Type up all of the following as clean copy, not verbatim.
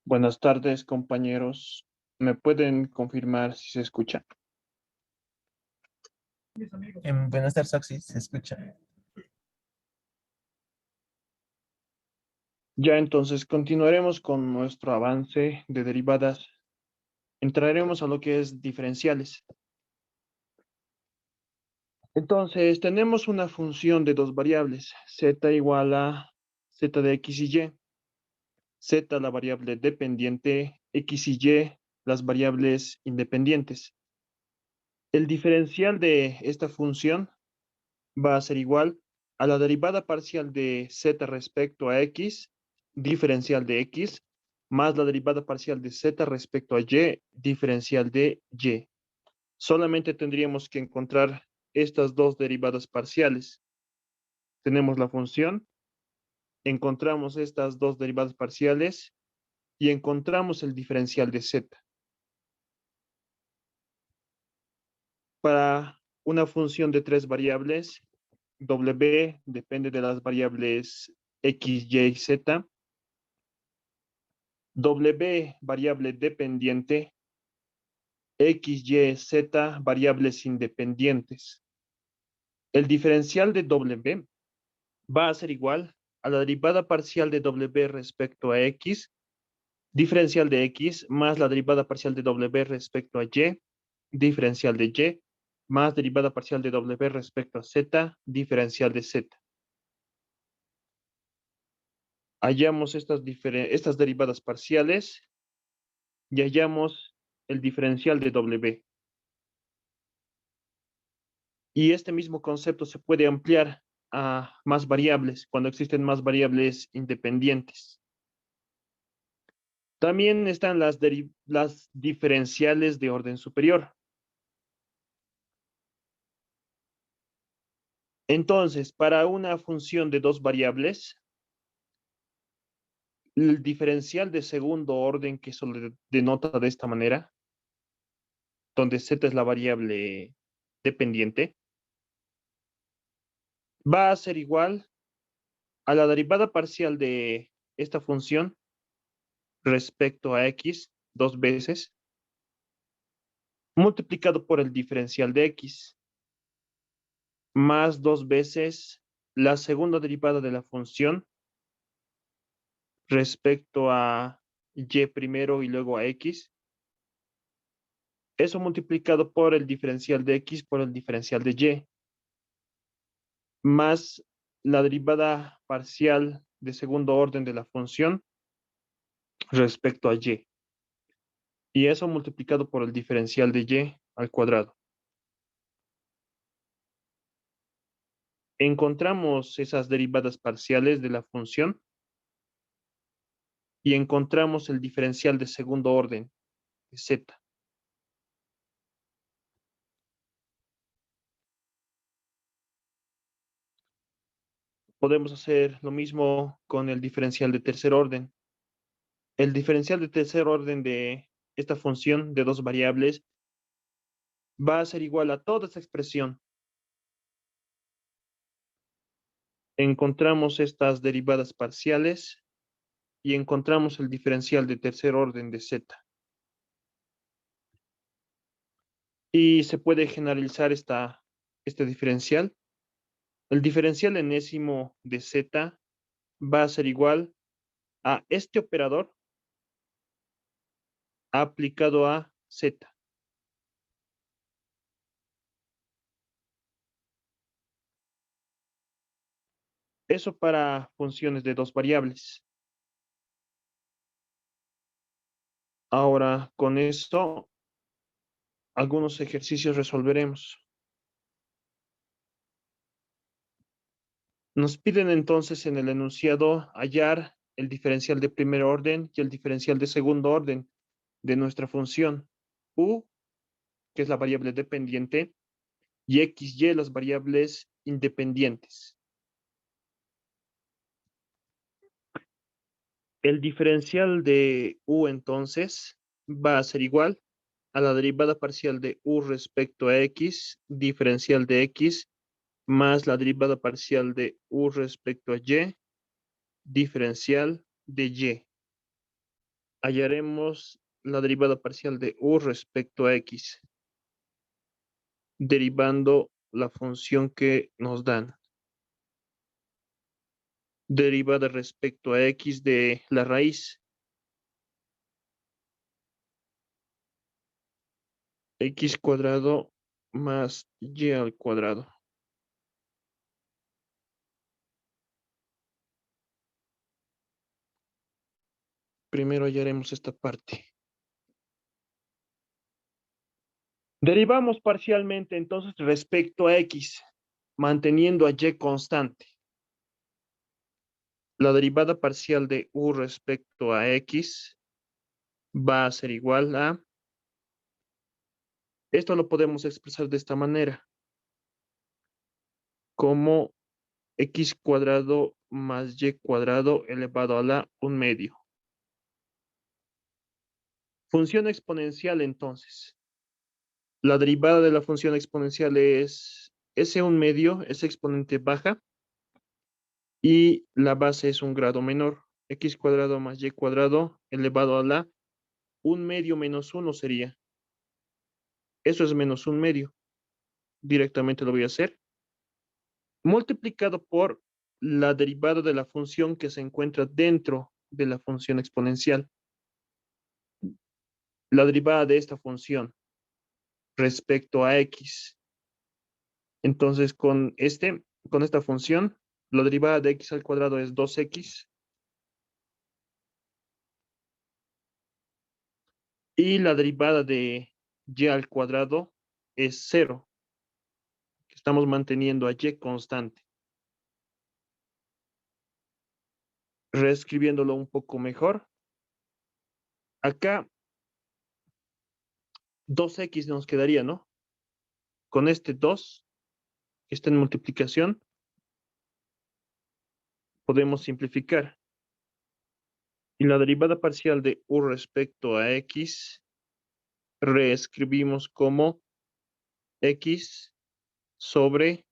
Buenas tardes, compañeros. ¿Me pueden confirmar si se escucha? Buenas tardes, Oxy, se escucha. Ya entonces continuaremos con nuestro avance de derivadas. Entraremos a lo que es diferenciales. Entonces, tenemos una función de dos variables, z igual a z de x y y. Z la variable dependiente, x y y las variables independientes. El diferencial de esta función va a ser igual a la derivada parcial de z respecto a x, diferencial de x, más la derivada parcial de z respecto a y, diferencial de y. Solamente tendríamos que encontrar estas dos derivadas parciales. Tenemos la función, encontramos estas dos derivadas parciales y encontramos el diferencial de z. Para una función de tres variables, W depende de las variables x, y, z. W variable dependiente, x, y, z variables independientes. El diferencial de W va a ser igual a la derivada parcial de W respecto a x, diferencial de x, más la derivada parcial de W respecto a y, diferencial de y, más derivada parcial de W respecto a z, diferencial de z. Hallamos estas derivadas parciales y hallamos el diferencial de W. Y este mismo concepto se puede ampliar a más variables cuando existen más variables independientes. También están las diferenciales de orden superior. Entonces, para una función de dos variables, el diferencial de segundo orden, que se le denota de esta manera, donde z es la variable dependiente, va a ser igual a la derivada parcial de esta función respecto a x dos veces, multiplicado por el diferencial de x, más dos veces la segunda derivada de la función respecto a y primero y luego a x. Eso multiplicado por el diferencial de x por el diferencial de y, más la derivada parcial de segundo orden de la función respecto a y. Y eso multiplicado por el diferencial de y al cuadrado. Encontramos esas derivadas parciales de la función y encontramos el diferencial de segundo orden de z. Podemos hacer lo mismo con el diferencial de tercer orden. El diferencial de tercer orden de esta función de dos variables va a ser igual a toda esta expresión. Encontramos estas derivadas parciales y encontramos el diferencial de tercer orden de z. Y se puede generalizar este diferencial. El diferencial enésimo de z va a ser igual a este operador aplicado a z. Eso para funciones de dos variables. Ahora, con esto, algunos ejercicios resolveremos. Nos piden entonces en el enunciado hallar el diferencial de primer orden y el diferencial de segundo orden de nuestra función u, que es la variable dependiente, y x, y las variables independientes. El diferencial de u entonces va a ser igual a la derivada parcial de u respecto a x, diferencial de x, más la derivada parcial de u respecto a y, diferencial de y. Hallaremos la derivada parcial de u respecto a x, derivando la función que nos dan. Derivada respecto a x de la raíz. X cuadrado más y al cuadrado. Primero hallaremos esta parte. Derivamos parcialmente entonces respecto a x, manteniendo a y constante. La derivada parcial de u respecto a x va a ser igual a... Esto lo podemos expresar de esta manera, como x cuadrado más y cuadrado elevado a la 1/2. Función exponencial entonces. La derivada de la función exponencial es ese 1/2, ese exponente baja, y la base es un grado menor. X cuadrado más y cuadrado elevado a la 1/2 menos 1 sería. Eso es menos 1/2. Directamente lo voy a hacer. Multiplicado por la derivada de la función que se encuentra dentro de la función exponencial. La derivada de esta función respecto a x. Entonces, con esta función, la derivada de x al cuadrado es 2x. Y la derivada de y al cuadrado es 0. Estamos manteniendo a y constante. Reescribiéndolo un poco mejor. Acá 2x nos quedaría, ¿no? Con este 2, que está en multiplicación, podemos simplificar. Y la derivada parcial de u respecto a x, reescribimos como x sobre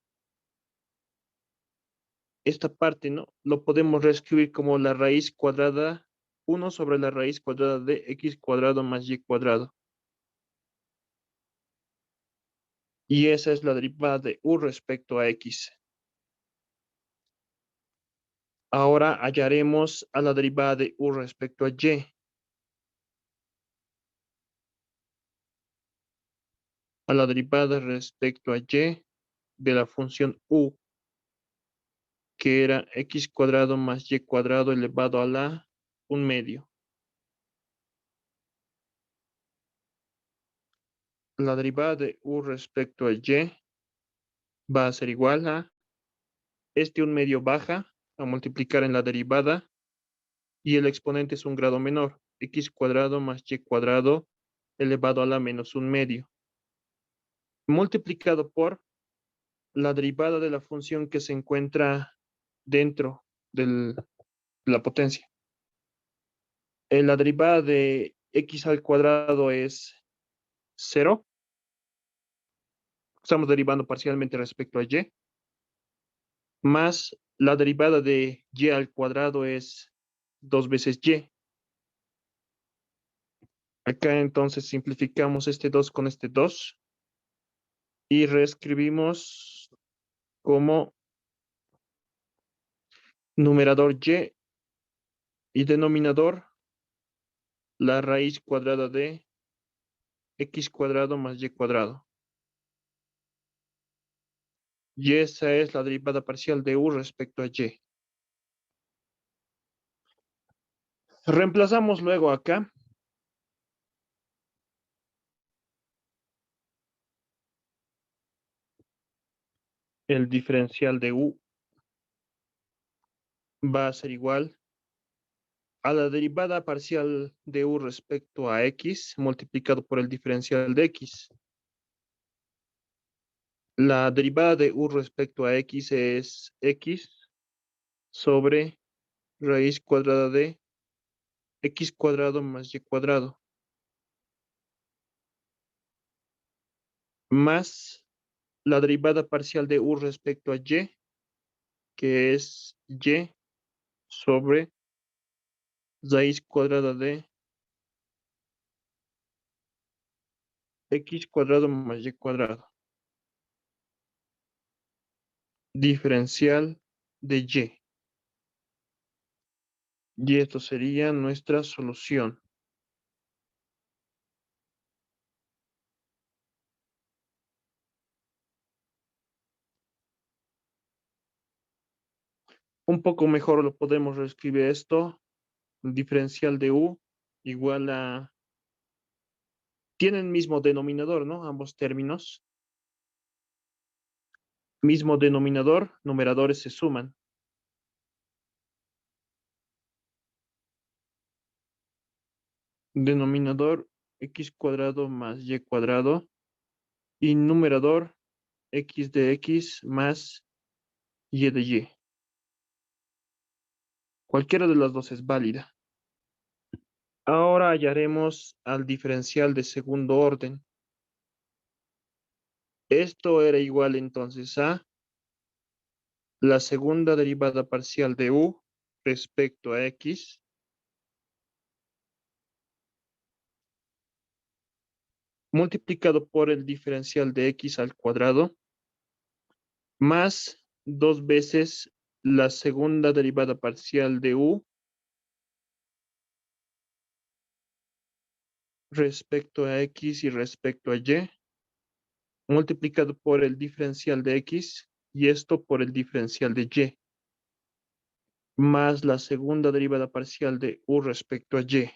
esta parte, ¿no? Lo podemos reescribir como la raíz cuadrada, 1 sobre la raíz cuadrada de x cuadrado más y cuadrado. Y esa es la derivada de u respecto a x. Ahora hallaremos a la derivada de u respecto a y. A la derivada respecto a y de la función u, que era x cuadrado más y cuadrado elevado a la 1/2. La derivada de u respecto a y va a ser igual a este 1/2 baja a multiplicar en la derivada y el exponente es un grado menor, x cuadrado más y cuadrado elevado a la menos 1/2. Multiplicado por la derivada de la función que se encuentra dentro de la potencia. La derivada de x al cuadrado es 0. Estamos derivando parcialmente respecto a y. Más la derivada de y al cuadrado es 2 veces y. Acá entonces simplificamos este 2 con este 2 y reescribimos como numerador y denominador la raíz cuadrada de x cuadrado más y cuadrado. Y esa es la derivada parcial de u respecto a y. Reemplazamos luego acá. El diferencial de u va a ser igual a la derivada parcial de u respecto a x multiplicado por el diferencial de x. La derivada de u respecto a x es x sobre raíz cuadrada de x cuadrado más y cuadrado. Más la derivada parcial de u respecto a y, que es y sobre raíz cuadrada de x cuadrado más y cuadrado. Diferencial de y. Y esto sería nuestra solución. Un poco mejor lo podemos reescribir esto. El diferencial de u igual a... Tienen mismo denominador, ¿no? Ambos términos. Mismo denominador, numeradores se suman. Denominador x cuadrado más y cuadrado. Y numerador x de x más y de y. Cualquiera de las dos es válida. Ahora hallaremos al diferencial de segundo orden. Esto era igual entonces a la segunda derivada parcial de u respecto a x multiplicado por el diferencial de x al cuadrado más 2 veces la segunda derivada parcial de u respecto a x y respecto a y multiplicado por el diferencial de x y esto por el diferencial de y más la segunda derivada parcial de u respecto a y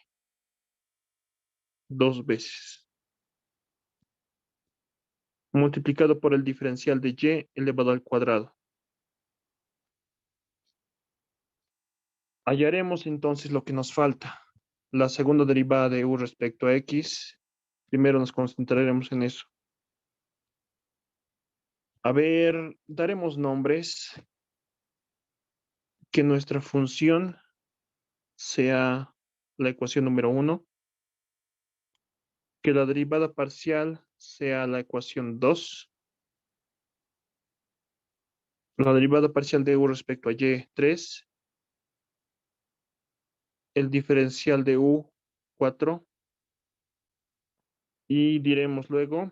2 veces multiplicado por el diferencial de y elevado al cuadrado. Hallaremos entonces lo que nos falta. La segunda derivada de u respecto a x. Primero nos concentraremos en eso. A ver, daremos nombres. Que nuestra función sea la ecuación número 1. Que la derivada parcial sea la ecuación 2. La derivada parcial de u respecto a y 3. El diferencial de u 4. Y diremos luego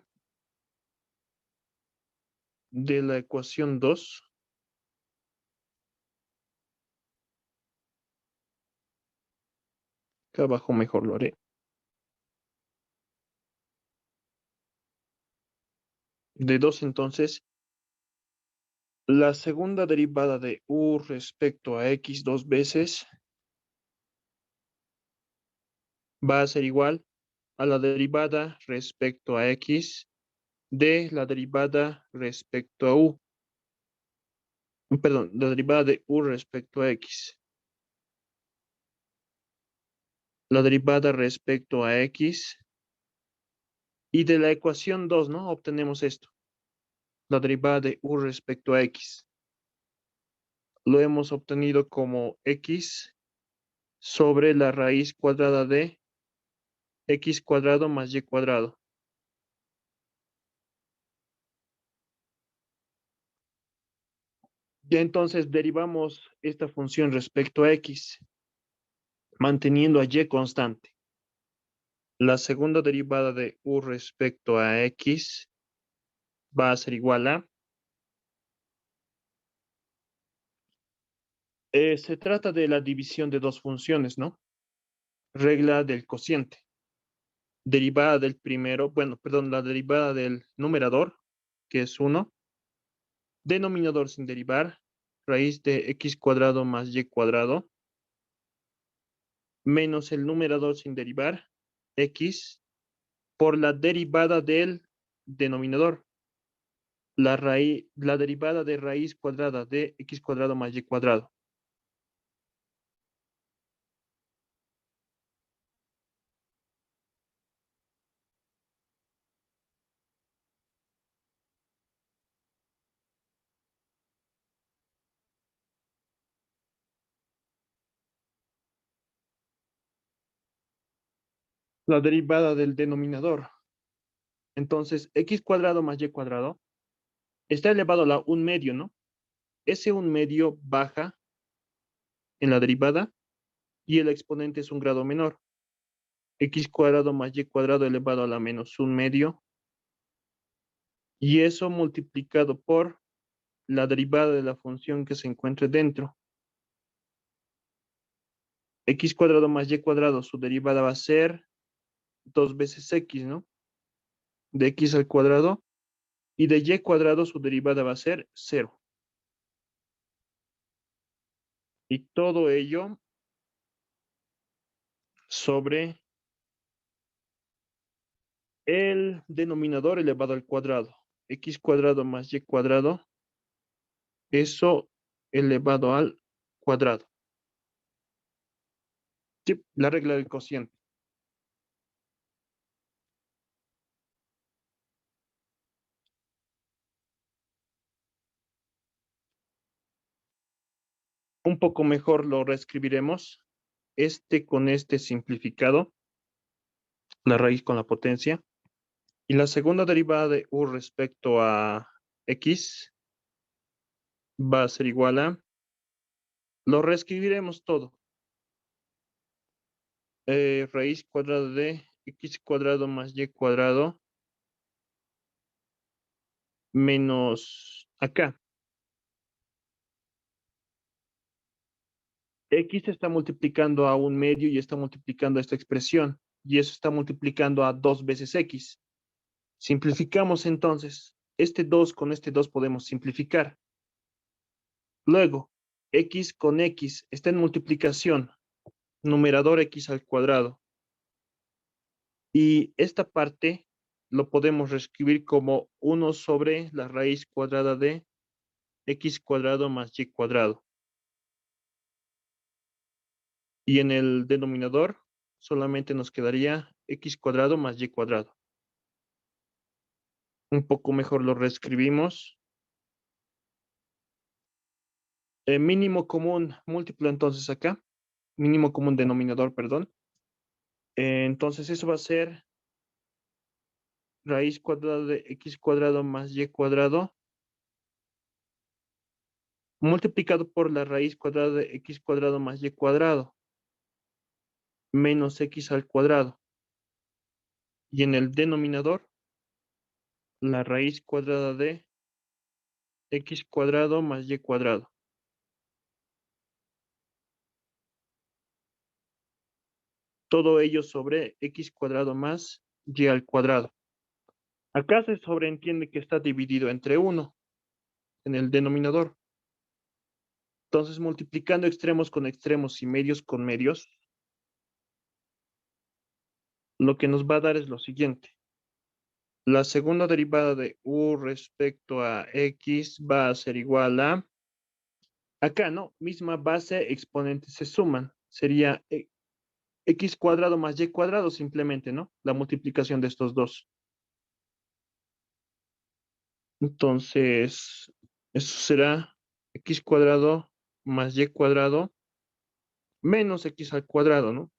de la ecuación 2. Acá abajo mejor lo haré. De 2 entonces, la segunda derivada de u respecto a x 2 veces va a ser igual a la derivada respecto a x de la derivada respecto a u. Perdón, la derivada de u respecto a x. La derivada respecto a x. Y de la ecuación 2, ¿no? Obtenemos esto. La derivada de u respecto a x. Lo hemos obtenido como x sobre la raíz cuadrada de x cuadrado más y cuadrado. Ya entonces derivamos esta función respecto a x, manteniendo a y constante. La segunda derivada de u respecto a x va a ser igual a... se trata de la división de dos funciones, ¿no? Regla del cociente. Derivada del primero, bueno, perdón, la derivada del numerador, que es 1. Denominador sin derivar, raíz de x cuadrado más y cuadrado, menos el numerador sin derivar, x, por la derivada del denominador, la derivada de raíz cuadrada de x cuadrado más y cuadrado. La derivada del denominador. Entonces, x cuadrado más y cuadrado está elevado a la 1 medio, ¿no? Ese 1 medio baja en la derivada y el exponente es un grado menor. X cuadrado más y cuadrado elevado a la menos 1 medio. Y eso multiplicado por la derivada de la función que se encuentre dentro. X cuadrado más y cuadrado, su derivada va a ser 2 veces x, ¿no? De x al cuadrado. Y de y cuadrado, su derivada va a ser 0. Y todo ello sobre el denominador elevado al cuadrado. X cuadrado más y cuadrado, eso elevado al cuadrado. Sí, la regla del cociente. Un poco mejor lo reescribiremos. Este con este simplificado, la raíz con la potencia. Y la segunda derivada de u respecto a x va a ser igual a, lo reescribiremos todo. Raíz cuadrada de x cuadrado más y cuadrado menos acá. X está multiplicando a 1 medio y está multiplicando esta expresión. Y eso está multiplicando a 2 veces x. Simplificamos entonces. Este 2 con este 2 podemos simplificar. Luego, x con x está en multiplicación. Numerador x al cuadrado. Y esta parte lo podemos reescribir como 1 sobre la raíz cuadrada de x cuadrado más y cuadrado. Y en el denominador solamente nos quedaría x cuadrado más y cuadrado. Un poco mejor lo reescribimos. Mínimo común múltiplo entonces acá. Mínimo común denominador, perdón. Entonces eso va a ser raíz cuadrada de x cuadrado más y cuadrado multiplicado por la raíz cuadrada de x cuadrado más y cuadrado menos x al cuadrado. Y en el denominador, la raíz cuadrada de x cuadrado más y cuadrado. Todo ello sobre x cuadrado más y al cuadrado. Acá se sobreentiende que está dividido entre 1 en el denominador. Entonces, multiplicando extremos con extremos y medios con medios, lo que nos va a dar es lo siguiente. La segunda derivada de u respecto a x va a ser igual a, acá, ¿no? Misma base, exponentes se suman. Sería x cuadrado más y cuadrado simplemente, ¿no? La multiplicación de estos dos. Entonces, eso será x cuadrado más y cuadrado menos x al cuadrado, ¿no?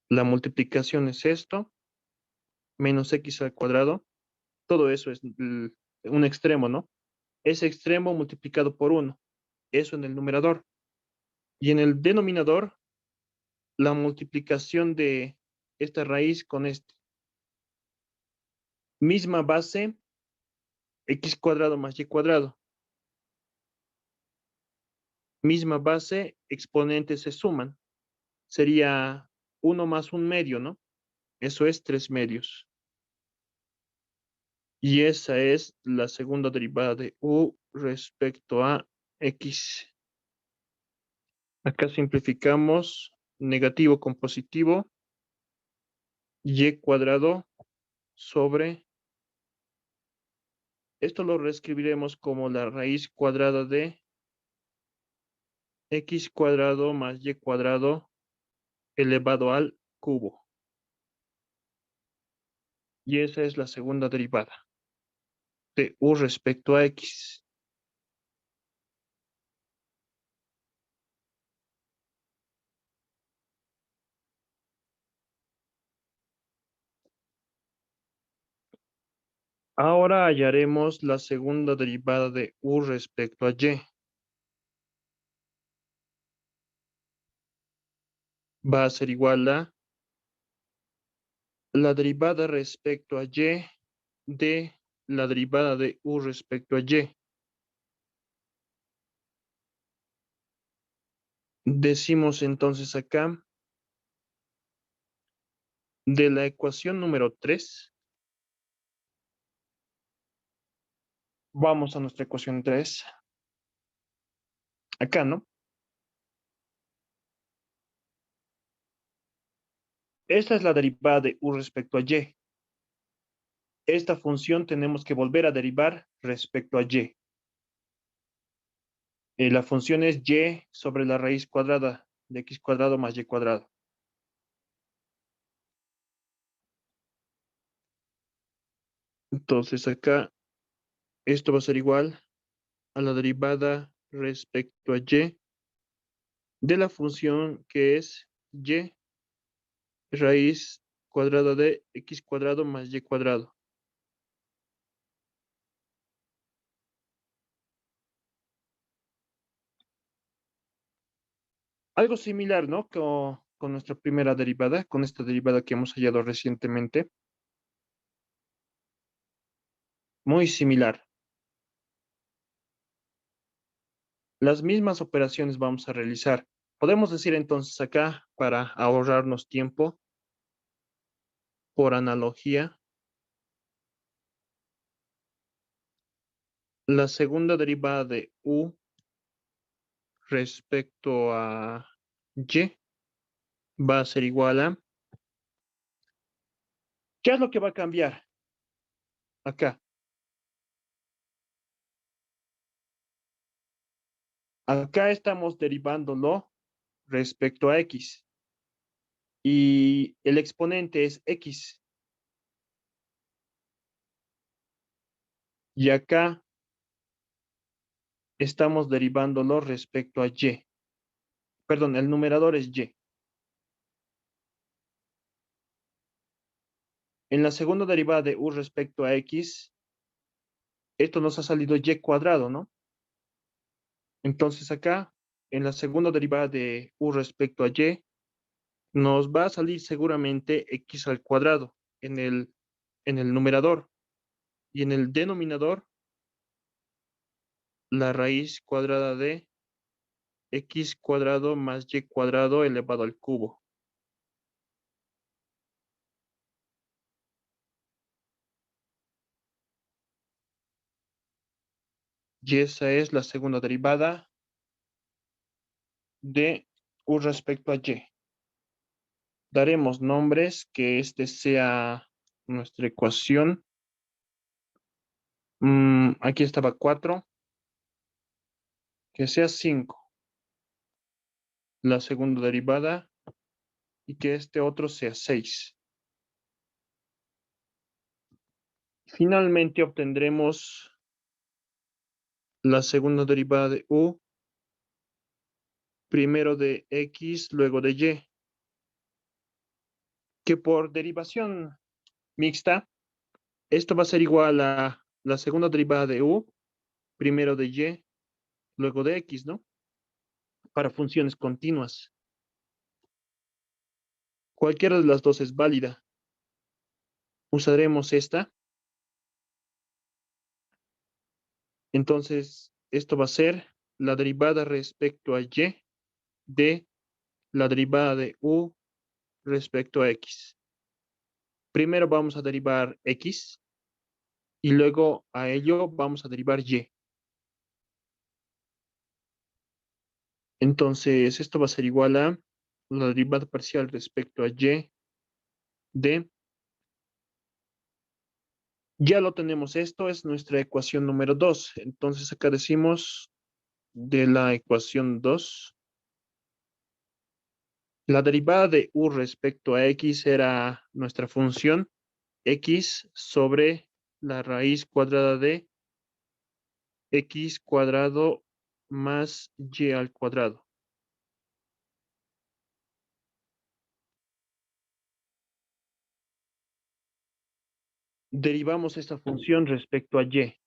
La multiplicación es esto, menos x al cuadrado. Todo eso es un extremo, ¿no? Ese extremo multiplicado por 1. Eso en el numerador. Y en el denominador, la multiplicación de esta raíz con este. Misma base, x cuadrado más y cuadrado. Misma base, exponentes se suman. Sería 1 más 1 medio, ¿no? Eso es 3 medios. Y esa es la segunda derivada de u respecto a x. Acá simplificamos negativo con positivo, y cuadrado sobre, esto lo reescribiremos como la raíz cuadrada de x cuadrado más y cuadrado elevado al cubo. Y esa es la segunda derivada de u respecto a x. Ahora hallaremos la segunda derivada de u respecto a y. Va a ser igual a la derivada respecto a y de la derivada de u respecto a y. Decimos entonces acá, de la ecuación número 3, vamos a nuestra ecuación 3. Acá, ¿no? Esta es la derivada de u respecto a y. Esta función tenemos que volver a derivar respecto a y. La función es y sobre la raíz cuadrada de x cuadrado más y cuadrado. Entonces acá esto va a ser igual a la derivada respecto a y de la función que es y raíz cuadrada de x cuadrado más y cuadrado. Algo similar, ¿no? Con nuestra primera derivada, con esta derivada que hemos hallado recientemente. Muy similar. Las mismas operaciones vamos a realizar. Podemos decir entonces acá, para ahorrarnos tiempo, por analogía, la segunda derivada de u respecto a y va a ser igual a... ¿Qué es lo que va a cambiar acá? Acá estamos derivándolo respecto a x y el exponente es x. Y acá estamos derivándolo respecto a y. Perdón, el numerador es y. En la segunda derivada de u respecto a x, esto nos ha salido y cuadrado, ¿no? Entonces acá, en la segunda derivada de u respecto a y, nos va a salir seguramente x al cuadrado en el numerador. Y en el denominador, la raíz cuadrada de x cuadrado más y cuadrado elevado al cubo. Y esa es la segunda derivada de u respecto a y. Daremos nombres, que este sea nuestra ecuación. Aquí estaba 4, que sea 5, la segunda derivada, y que este otro sea 6. Finalmente obtendremos la segunda derivada de u, primero de x, luego de y, que por derivación mixta, esto va a ser igual a la segunda derivada de u, primero de y, luego de x, ¿no? Para funciones continuas. Cualquiera de las dos es válida. Usaremos esta. Entonces, esto va a ser la derivada respecto a y de la derivada de u respecto a x. Primero vamos a derivar x y luego a ello vamos a derivar y. Entonces, esto va a ser igual a la derivada parcial respecto a y de... Ya lo tenemos, esto es nuestra ecuación número 2. Entonces, acá decimos de la ecuación 2, la derivada de u respecto a x era nuestra función x sobre la raíz cuadrada de x cuadrado más y al cuadrado. derivamos esta función respecto a y.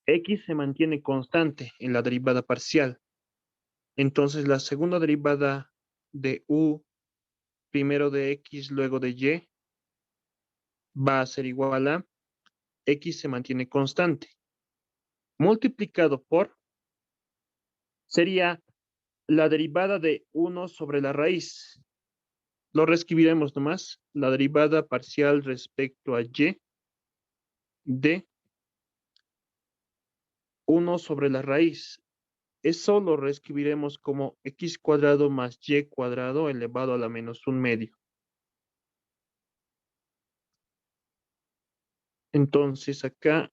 X se mantiene constante en la derivada parcial. Entonces, la segunda derivada de u, primero de x, luego de y, va a ser igual a x se mantiene constante. Multiplicado por, sería la derivada de 1 sobre la raíz. Lo reescribiremos nomás. La derivada parcial respecto a y de 1 sobre la raíz. Eso lo reescribiremos como x cuadrado más y cuadrado elevado a la menos 1/2. Entonces acá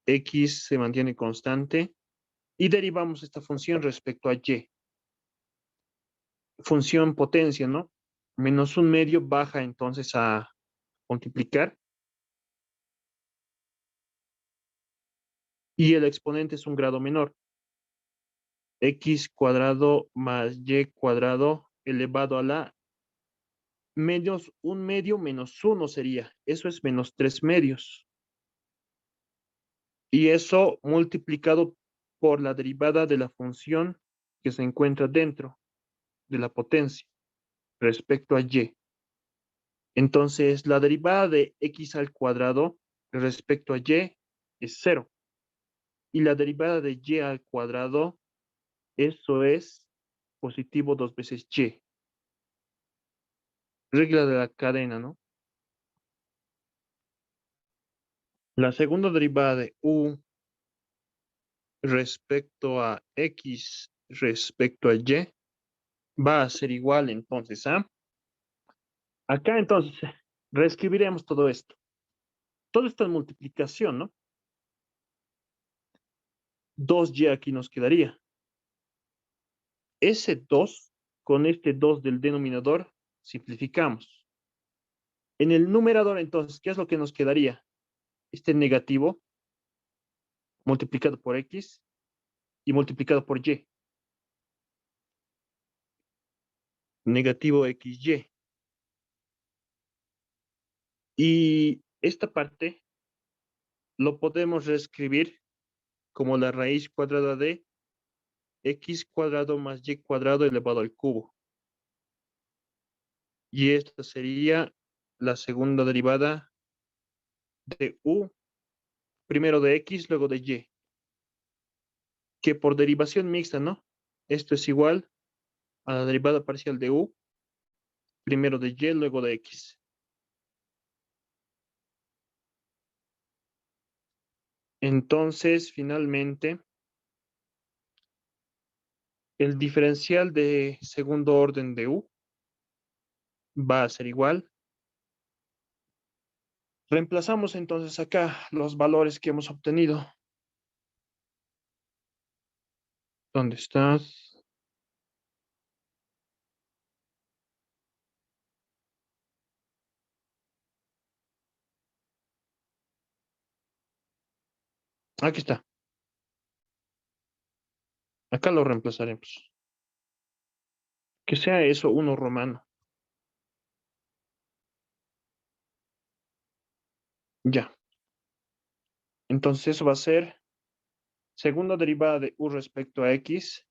x se mantiene constante y derivamos esta función respecto a y. Función potencia, ¿no? Menos 1/2 baja entonces a multiplicar. Y el exponente es un grado menor. X cuadrado más y cuadrado elevado a la menos 1/2 menos 1 sería. Eso es menos 3/2. Y eso multiplicado por la derivada de la función que se encuentra dentro de la potencia respecto a y. Entonces, la derivada de x al cuadrado respecto a y es 0. Y la derivada de y al cuadrado, eso es positivo 2 veces y. Regla de la cadena, ¿no? La segunda derivada de u respecto a x respecto a y va a ser igual entonces a... Acá entonces reescribiremos todo esto. Todo esto en multiplicación, ¿no? 2y aquí nos quedaría. Ese 2 con este 2 del denominador simplificamos. En el numerador entonces, ¿qué es lo que nos quedaría? Este negativo multiplicado por x y multiplicado por y. Negativo xy. Y esta parte lo podemos reescribir como la raíz cuadrada de x cuadrado más y cuadrado elevado al cubo. Y esta sería la segunda derivada de u, primero de x, luego de y. Que por derivación mixta, ¿no? Esto es igual a la derivada parcial de u, primero de y, luego de x. Entonces, finalmente, el diferencial de segundo orden de u va a ser igual. Reemplazamos entonces acá los valores que hemos obtenido. ¿Dónde estás? Aquí está. Acá lo reemplazaremos. Que sea eso 1 romano. Ya. Entonces eso va a ser segunda derivada de u respecto a x,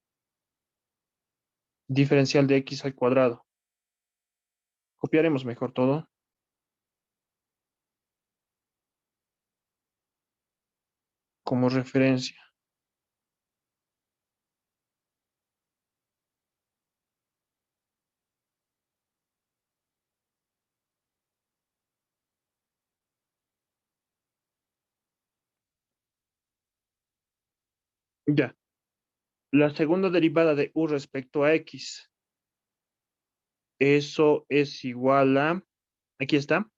diferencial de x al cuadrado. Copiaremos mejor todo. Como referencia. Ya. La segunda derivada de u respecto a x. Eso es igual a, aquí está,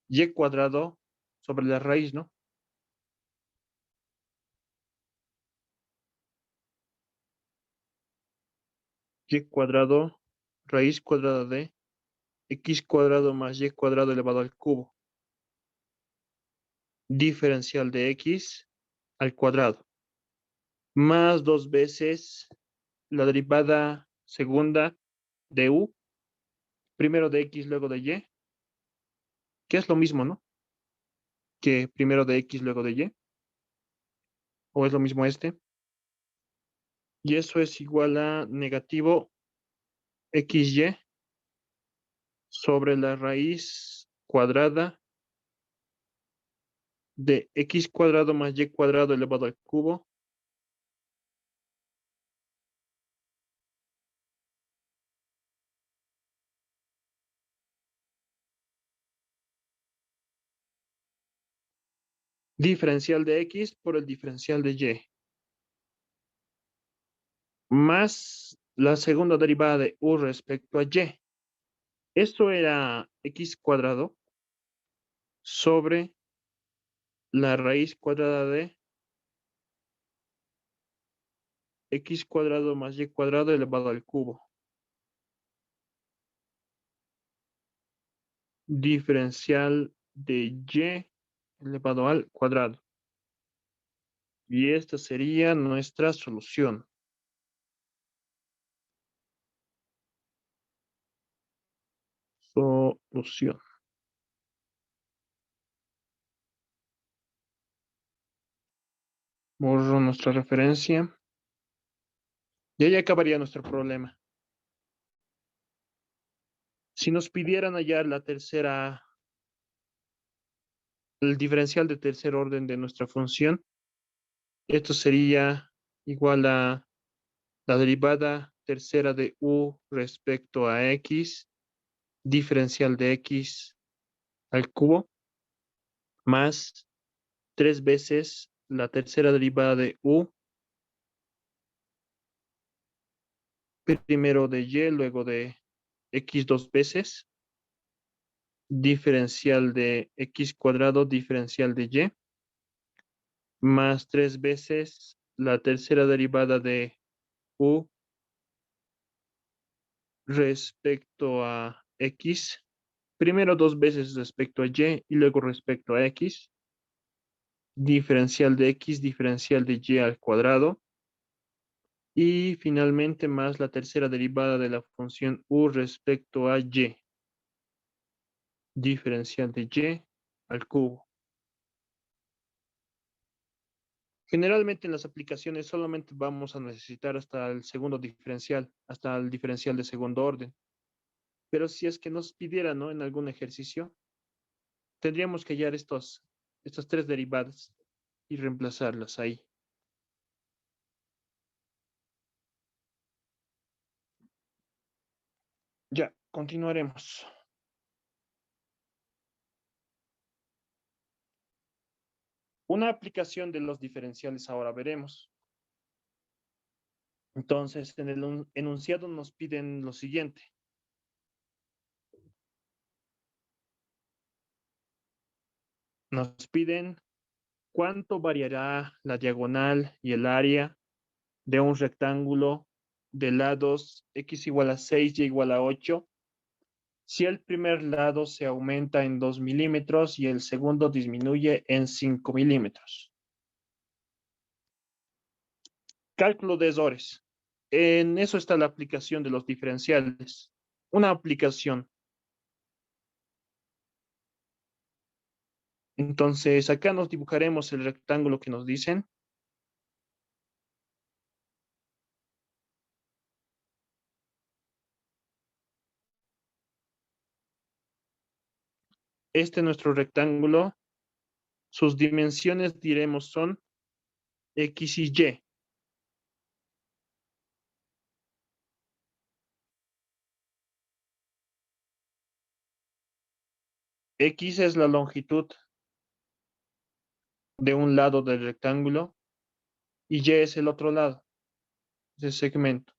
y cuadrado sobre la raíz, ¿no? Y cuadrado, raíz cuadrada de x cuadrado más y cuadrado elevado al cubo. Diferencial de x al cuadrado. Más 2 veces la derivada segunda de u, primero de x, luego de y, que es lo mismo, ¿no? Que primero de X, luego de Y, o es lo mismo este. Y eso es igual a negativo XY sobre la raíz cuadrada de X cuadrado más Y cuadrado elevado al cubo diferencial de X por el diferencial de Y, más la segunda derivada de U respecto a Y. Esto era X cuadrado sobre la raíz cuadrada de X cuadrado más Y cuadrado elevado al cubo. Diferencial de Y elevado al cuadrado. Y esta sería nuestra solución. Solución. Borro nuestra referencia. Y ahí acabaría nuestro problema. Si nos pidieran hallar el diferencial de tercer orden de nuestra función, esto sería igual a la derivada tercera de U respecto a X, diferencial de X al cubo, más 3 veces la tercera derivada de U, primero de Y, luego de X 2 veces, diferencial de X cuadrado, diferencial de Y, más 3 veces la tercera derivada de U respecto a X, primero 2 veces respecto a Y y luego respecto a X, diferencial de X, diferencial de Y al cuadrado, y finalmente más la tercera derivada de la función U respecto a Y, diferencial de Y al cubo. Generalmente en las aplicaciones solamente vamos a necesitar hasta el segundo diferencial, hasta el diferencial de segundo orden. Pero si es que nos pidiera, ¿no? En algún ejercicio, tendríamos que hallar estas tres derivadas y reemplazarlas ahí. Ya, continuaremos. Una aplicación de los diferenciales ahora veremos. Entonces, en el enunciado nos piden lo siguiente. Nos piden cuánto variará la diagonal y el área de un rectángulo de lados x igual a 6 y igual a 8 si el primer lado se aumenta en 2 milímetros y el segundo disminuye en 5 milímetros. Cálculo de errores. En eso está la aplicación de los diferenciales. Una aplicación. Entonces, acá nos dibujaremos el rectángulo que nos dicen. Este es nuestro rectángulo. Sus dimensiones, diremos, son X y Y. X es la longitud de un lado del rectángulo y Y es el otro lado, ese segmento.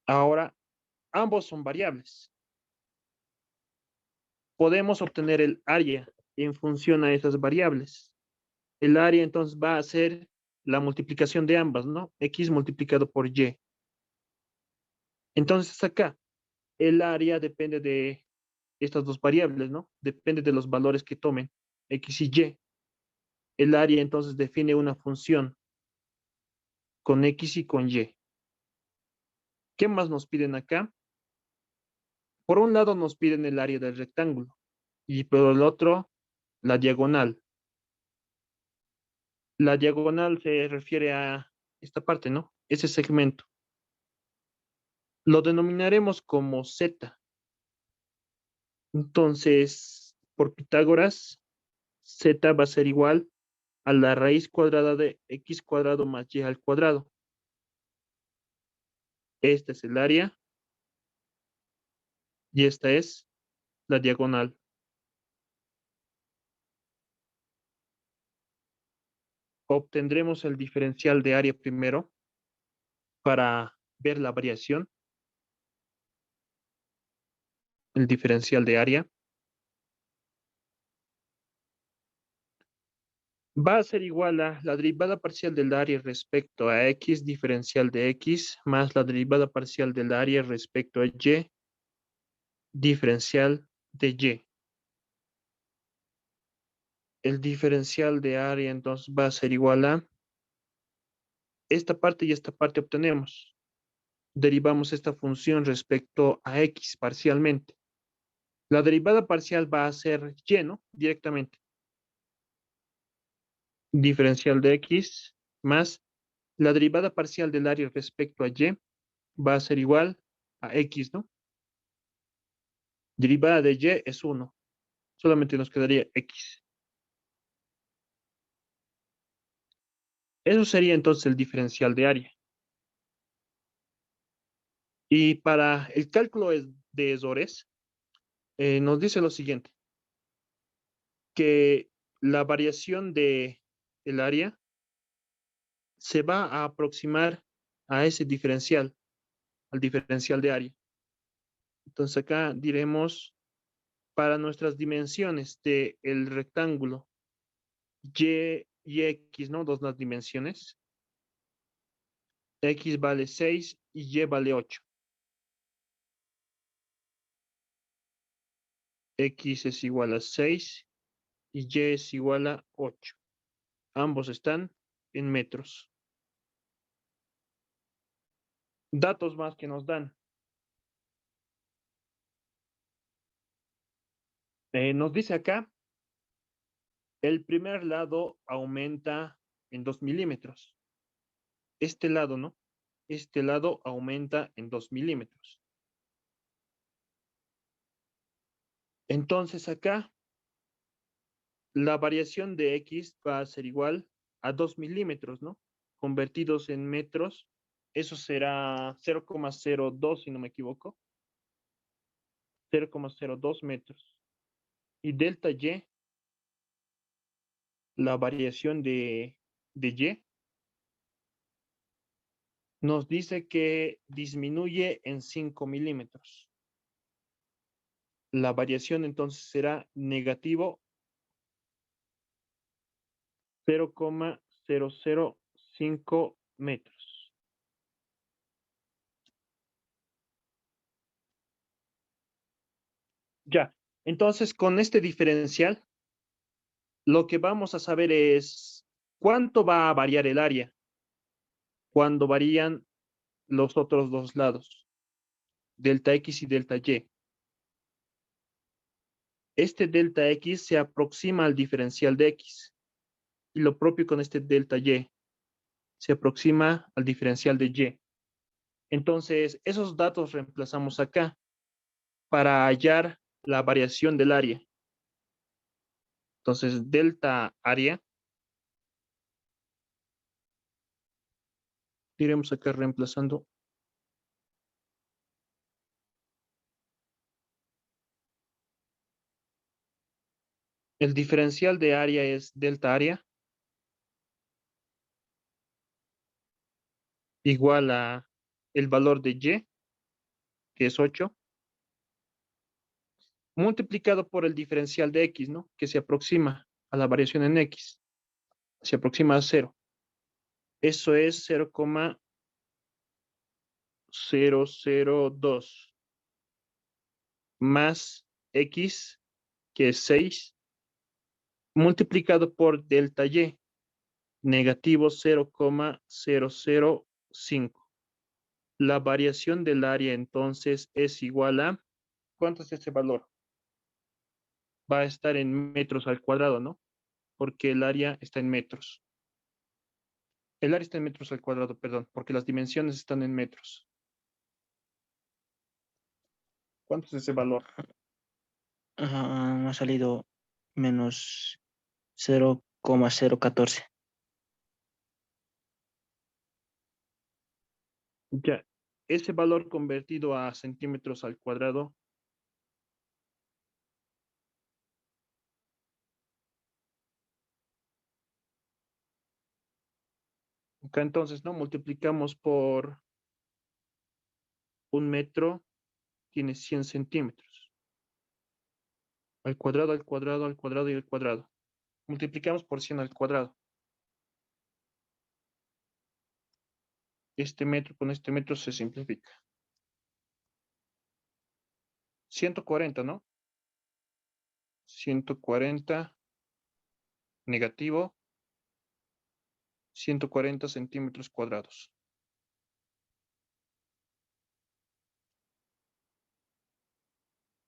Ahora, ambos son variables. Podemos obtener el área en función a esas variables. El área entonces va a ser la multiplicación de ambas, ¿no? X multiplicado por Y. Entonces acá, el área depende de estas dos variables, ¿no? Depende de los valores que tomen, X y Y. El área entonces define una función con X y con Y. ¿Qué más nos piden acá? Por un lado nos piden el área del rectángulo y por el otro la diagonal. La diagonal se refiere a esta parte, ¿no? Ese segmento. Lo denominaremos como Z. Entonces, por Pitágoras, Z va a ser igual a la raíz cuadrada de x cuadrado más y al cuadrado. Este es el área y esta es la diagonal. Obtendremos el diferencial de área primero para ver la variación. El diferencial de área va a ser igual a la derivada parcial del área respecto a x diferencial de x más la derivada parcial del área respecto a y diferencial de y. El diferencial de área entonces va a ser igual a esta parte y esta parte obtenemos. Derivamos esta función respecto a x parcialmente. La derivada parcial va a ser y, ¿no? Directamente. Diferencial de x más la derivada parcial del área respecto a y va a ser igual a x, ¿no? Derivada de y es 1. Solamente nos quedaría x. Eso sería entonces el diferencial de área. Y para el cálculo de Ezores, nos dice lo siguiente, que la variación de el área se va a aproximar a ese diferencial, al diferencial de área. Entonces acá diremos para nuestras dimensiones del rectángulo y x, ¿no? Dos las dimensiones. X vale 6 y y vale 8. X es igual a 6 y y es igual a 8. Ambos están en metros. Datos más que nos dan. Nos dice acá, el primer lado aumenta en 2 milímetros. Este lado, ¿no? Este lado aumenta en 2 milímetros. Entonces acá, la variación de X va a ser igual a 2 milímetros, ¿no? Convertidos en metros, eso será 0,02 si no me equivoco. 0,02 metros. Y delta Y, la variación de Y, nos dice que disminuye en 5 milímetros. La variación entonces será negativo 0,005 metros. Ya, entonces con este diferencial, lo que vamos a saber es cuánto va a variar el área cuando varían los otros dos lados, delta X y delta Y. Este delta X se aproxima al diferencial de X y lo propio con este delta Y se aproxima al diferencial de Y. Entonces, esos datos reemplazamos acá para hallar la variación del área. Entonces, delta área, iremos acá reemplazando. El diferencial de área es delta área igual a el valor de Y, que es 8, multiplicado por el diferencial de X, ¿no? Que se aproxima a la variación en X. Se aproxima a 0. Eso es 0,002 más X, que es 6, multiplicado por delta Y, negativo 0,005. La variación del área entonces es igual a ¿Cuánto es ese valor? Va a estar en metros al cuadrado, ¿no? Porque el área está en metros. El área está en metros al cuadrado, perdón, porque las dimensiones están en metros. ¿Cuánto es ese valor? Me ha salido menos 0,014. Ya, ese valor convertido a centímetros al cuadrado, acá entonces, ¿no? Multiplicamos por un metro, tiene 100 centímetros. Al cuadrado, al cuadrado, al cuadrado y al cuadrado. Multiplicamos por 100 al cuadrado. Este metro con este metro se simplifica. 140, ¿no? 140 negativo 140 centímetros cuadrados.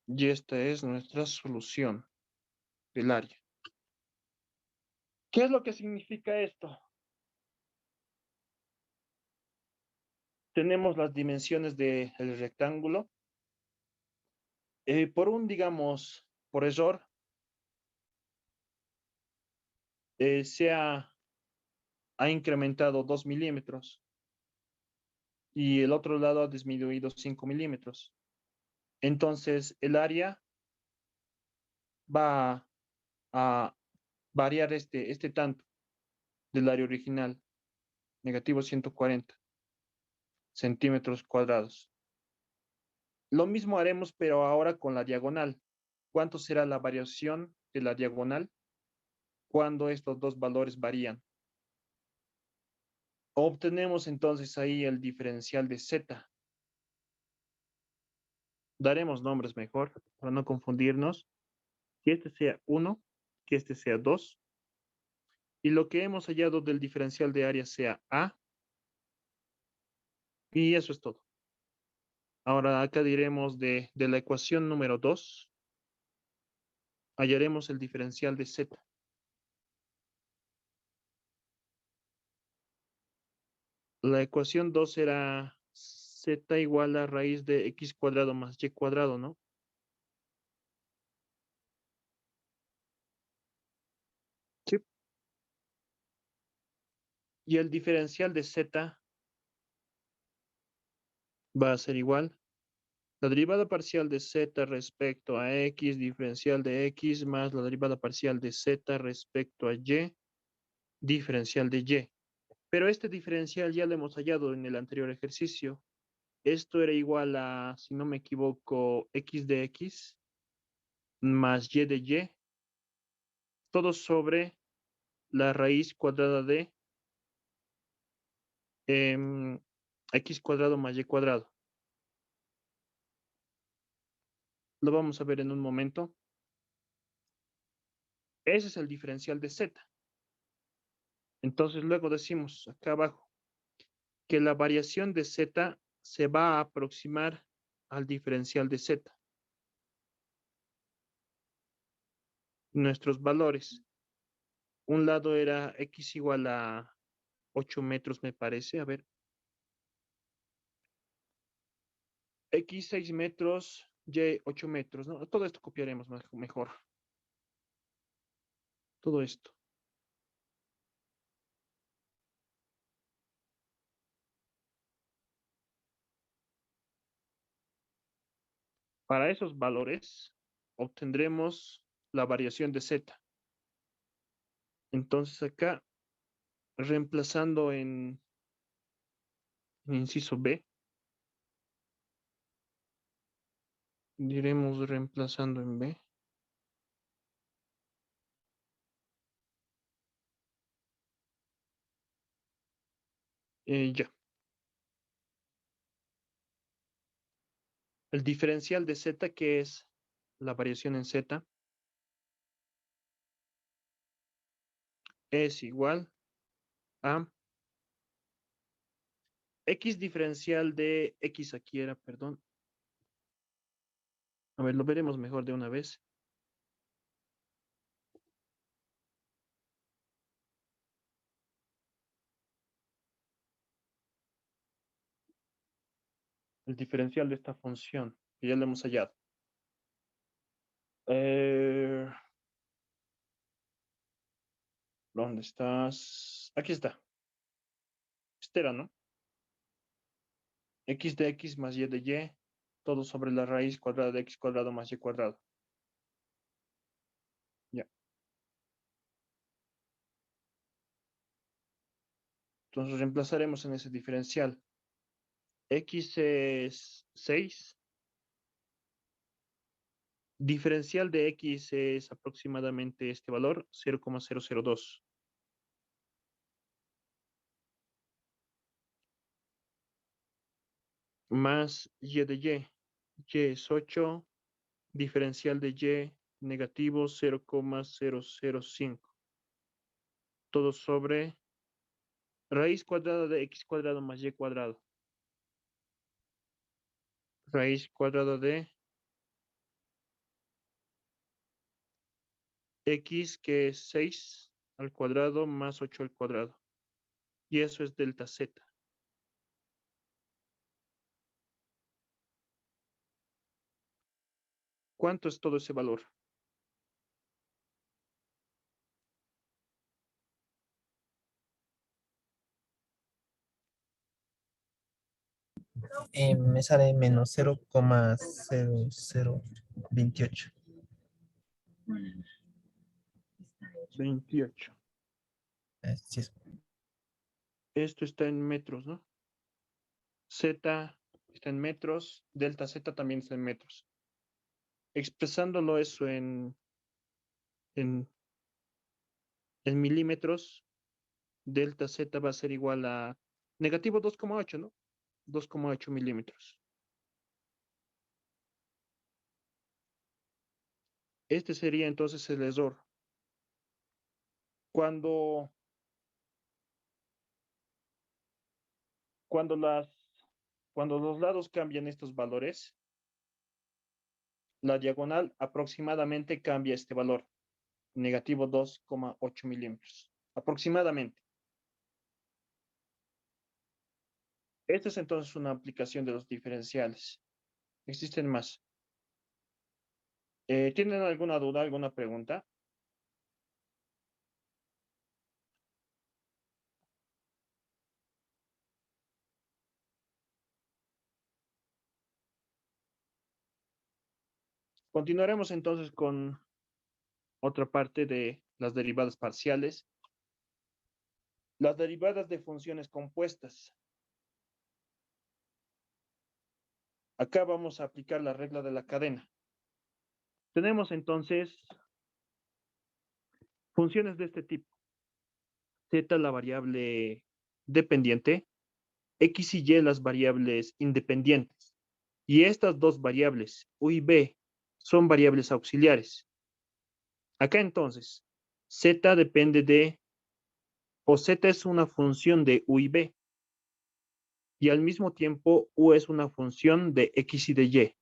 Y esta es nuestra solución del área. ¿Qué es lo que significa esto? Tenemos las dimensiones del rectángulo. Por un, digamos, por error, se ha incrementado 2 milímetros y el otro lado ha disminuido 5 milímetros. Entonces, el área va a variar este tanto del área original, negativo 140 centímetros cuadrados. Lo mismo haremos, pero ahora con la diagonal. ¿Cuánto será la variación de la diagonal cuando estos dos valores varían? Obtenemos entonces ahí el diferencial de z. Daremos nombres mejor para no confundirnos. Que este sea 1, que este sea 2. Y lo que hemos hallado del diferencial de área sea A. Y eso es todo. Ahora acá diremos de la ecuación número 2, hallaremos el diferencial de z. La ecuación 2 era z igual a raíz de x cuadrado más y cuadrado, ¿no? Sí. Y el diferencial de z va a ser igual. La derivada parcial de z respecto a x, diferencial de x, más la derivada parcial de z respecto a y, diferencial de y. Pero este diferencial ya lo hemos hallado en el anterior ejercicio. Esto era igual a, si no me equivoco, x de x más y de y, todo sobre la raíz cuadrada de x cuadrado más y cuadrado. Lo vamos a ver en un momento. Ese es el diferencial de z. Entonces luego decimos acá abajo que la variación de z se va a aproximar al diferencial de z. Nuestros valores. Un lado era x igual a 8 metros, me parece. A ver. X 6 metros, Y 8 metros, ¿no? Todo esto copiaremos mejor. Todo esto. Para esos valores obtendremos la variación de z. Entonces acá, reemplazando en inciso B, diremos reemplazando en B. Ya. El diferencial de z, que es la variación en z, es igual a x diferencial de x aquí era, perdón, A ver, lo veremos mejor de una vez. El diferencial de esta función, que ya lo hemos hallado. ¿Dónde estás? Aquí está. Este era, ¿no? X de x más y de y, todo sobre la raíz cuadrada de x cuadrado más y cuadrado. Ya. Entonces reemplazaremos en ese diferencial. X es 6. Diferencial de x es aproximadamente este valor, 0,002. Más y de y. Y es 8. Diferencial de y negativo 0,005. Todo sobre raíz cuadrada de x cuadrado más y cuadrado. Raíz cuadrada de x, que es 6 al cuadrado más 8 al cuadrado. Y eso es delta z. ¿Cuánto es todo ese valor? Me sale menos 0,0028. 28. Sí, Esto está en metros, ¿no? Z está en metros, delta Z también está en metros. Expresándolo eso en, en milímetros, delta Z va a ser igual a negativo 2,8, ¿no? 2,8 milímetros. Este sería entonces el error. Cuando, cuando, cuando los lados cambian estos valores, la diagonal aproximadamente cambia este valor, negativo 2,8 milímetros, aproximadamente. Esta es entonces una aplicación de los diferenciales. Existen más. ¿Tienen alguna duda, alguna pregunta? Continuaremos entonces con otra parte de las derivadas parciales. Las derivadas de funciones compuestas. Acá vamos a aplicar la regla de la cadena. Tenemos entonces funciones de este tipo. Z la variable dependiente, X y Y las variables independientes. Y estas dos variables, U y B, son variables auxiliares. Acá entonces, Z depende de, o Z es una función de U y B. Y al mismo tiempo, U es una función de X y de Y.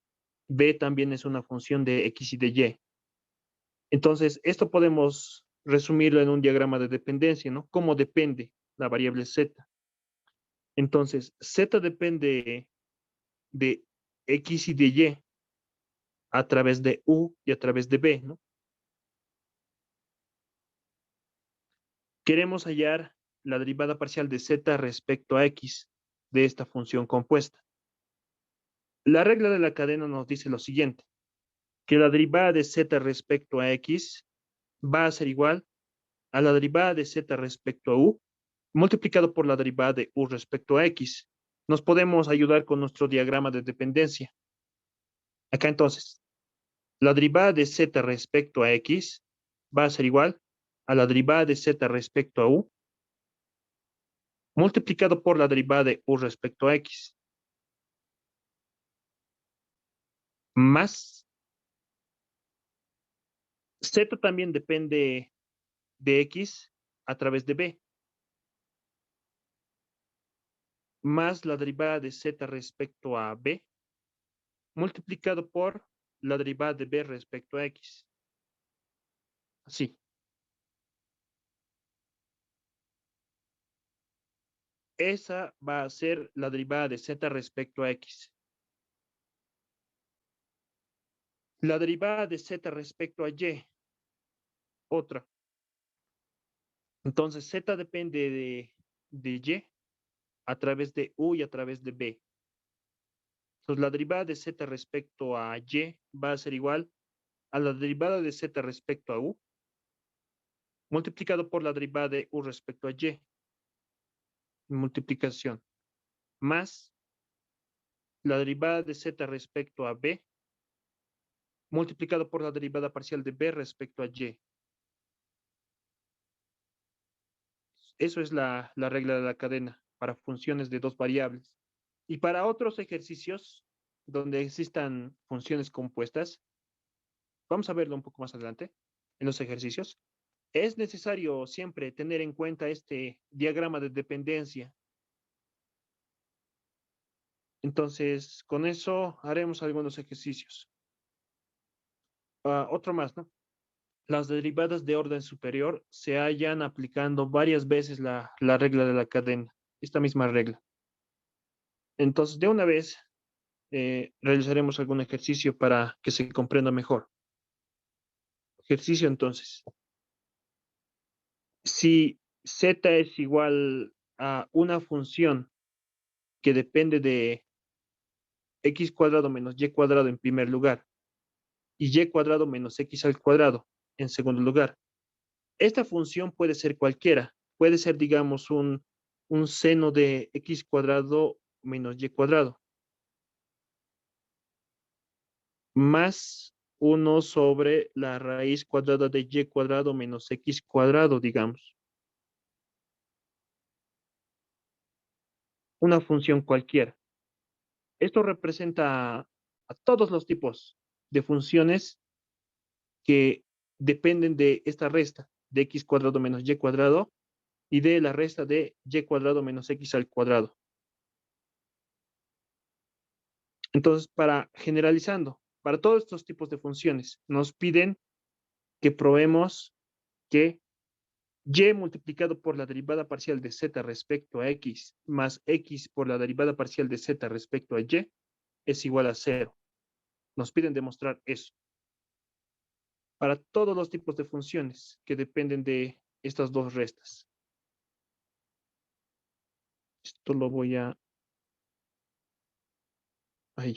B también es una función de X y de Y. Entonces, esto podemos resumirlo en un diagrama de dependencia, ¿no? ¿Cómo depende la variable Z? Entonces, Z depende de X y de Y a través de U y a través de B, ¿no? Queremos hallar la derivada parcial de Z respecto a X de esta función compuesta. La regla de la cadena nos dice lo siguiente, que la derivada de Z respecto a X va a ser igual a la derivada de Z respecto a U multiplicado por la derivada de U respecto a X. Nos podemos ayudar con nuestro diagrama de dependencia. Acá entonces, la derivada de Z respecto a X va a ser igual a la derivada de Z respecto a U multiplicado por la derivada de U respecto a X. Más Z también depende de X a través de B. Más la derivada de Z respecto a B multiplicado por la derivada de b respecto a x. Así. Esa va a ser la derivada de z respecto a x. La derivada de z respecto a y, otra. Entonces, z depende de y a través de u y a través de b. Entonces, la derivada de z respecto a y va a ser igual a la derivada de z respecto a u multiplicado por la derivada de u respecto a y. Multiplicación. Más la derivada de z respecto a b multiplicado por la derivada parcial de b respecto a y. Eso es la regla de la cadena para funciones de dos variables. Y para otros ejercicios donde existan funciones compuestas, vamos a verlo un poco más adelante en los ejercicios, es necesario siempre tener en cuenta este diagrama de dependencia. Entonces, con eso haremos algunos ejercicios. Otro más, ¿no? Las derivadas de orden superior se hallan aplicando varias veces la regla de la cadena, esta misma regla. Entonces, de una vez, realizaremos algún ejercicio para que se comprenda mejor. Ejercicio entonces. Si z es igual a una función que depende de x cuadrado menos y cuadrado en primer lugar y y cuadrado menos x al cuadrado en segundo lugar, esta función puede ser cualquiera. Puede ser, digamos, un seno de x cuadrado menos y cuadrado más 1 sobre la raíz cuadrada de y cuadrado menos x cuadrado, digamos. Una función cualquiera. Esto representa a todos los tipos de funciones que dependen de esta resta de x cuadrado menos y cuadrado y de la resta de y cuadrado menos x al cuadrado. Entonces, para generalizando, para todos estos tipos de funciones, nos piden que probemos que y multiplicado por la derivada parcial de z respecto a x más x por la derivada parcial de z respecto a y es igual a 0. Nos piden demostrar eso. Para todos los tipos de funciones que dependen de estas dos restas. Esto lo voy a... Ahí.